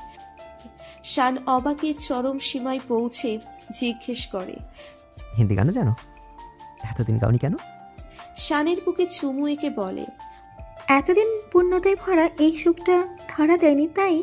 শান অবাকের চরম সীমায় পৌঁছে জিজ্ঞেস করে, হিন্দি গানও জানো? এতদিন গাওনি কেন? শানের বুকে চুমু এঁকে বলে, এতদিন পূর্ণতায় ভরা এই সুখটা ধরা দেয়নি, তাই।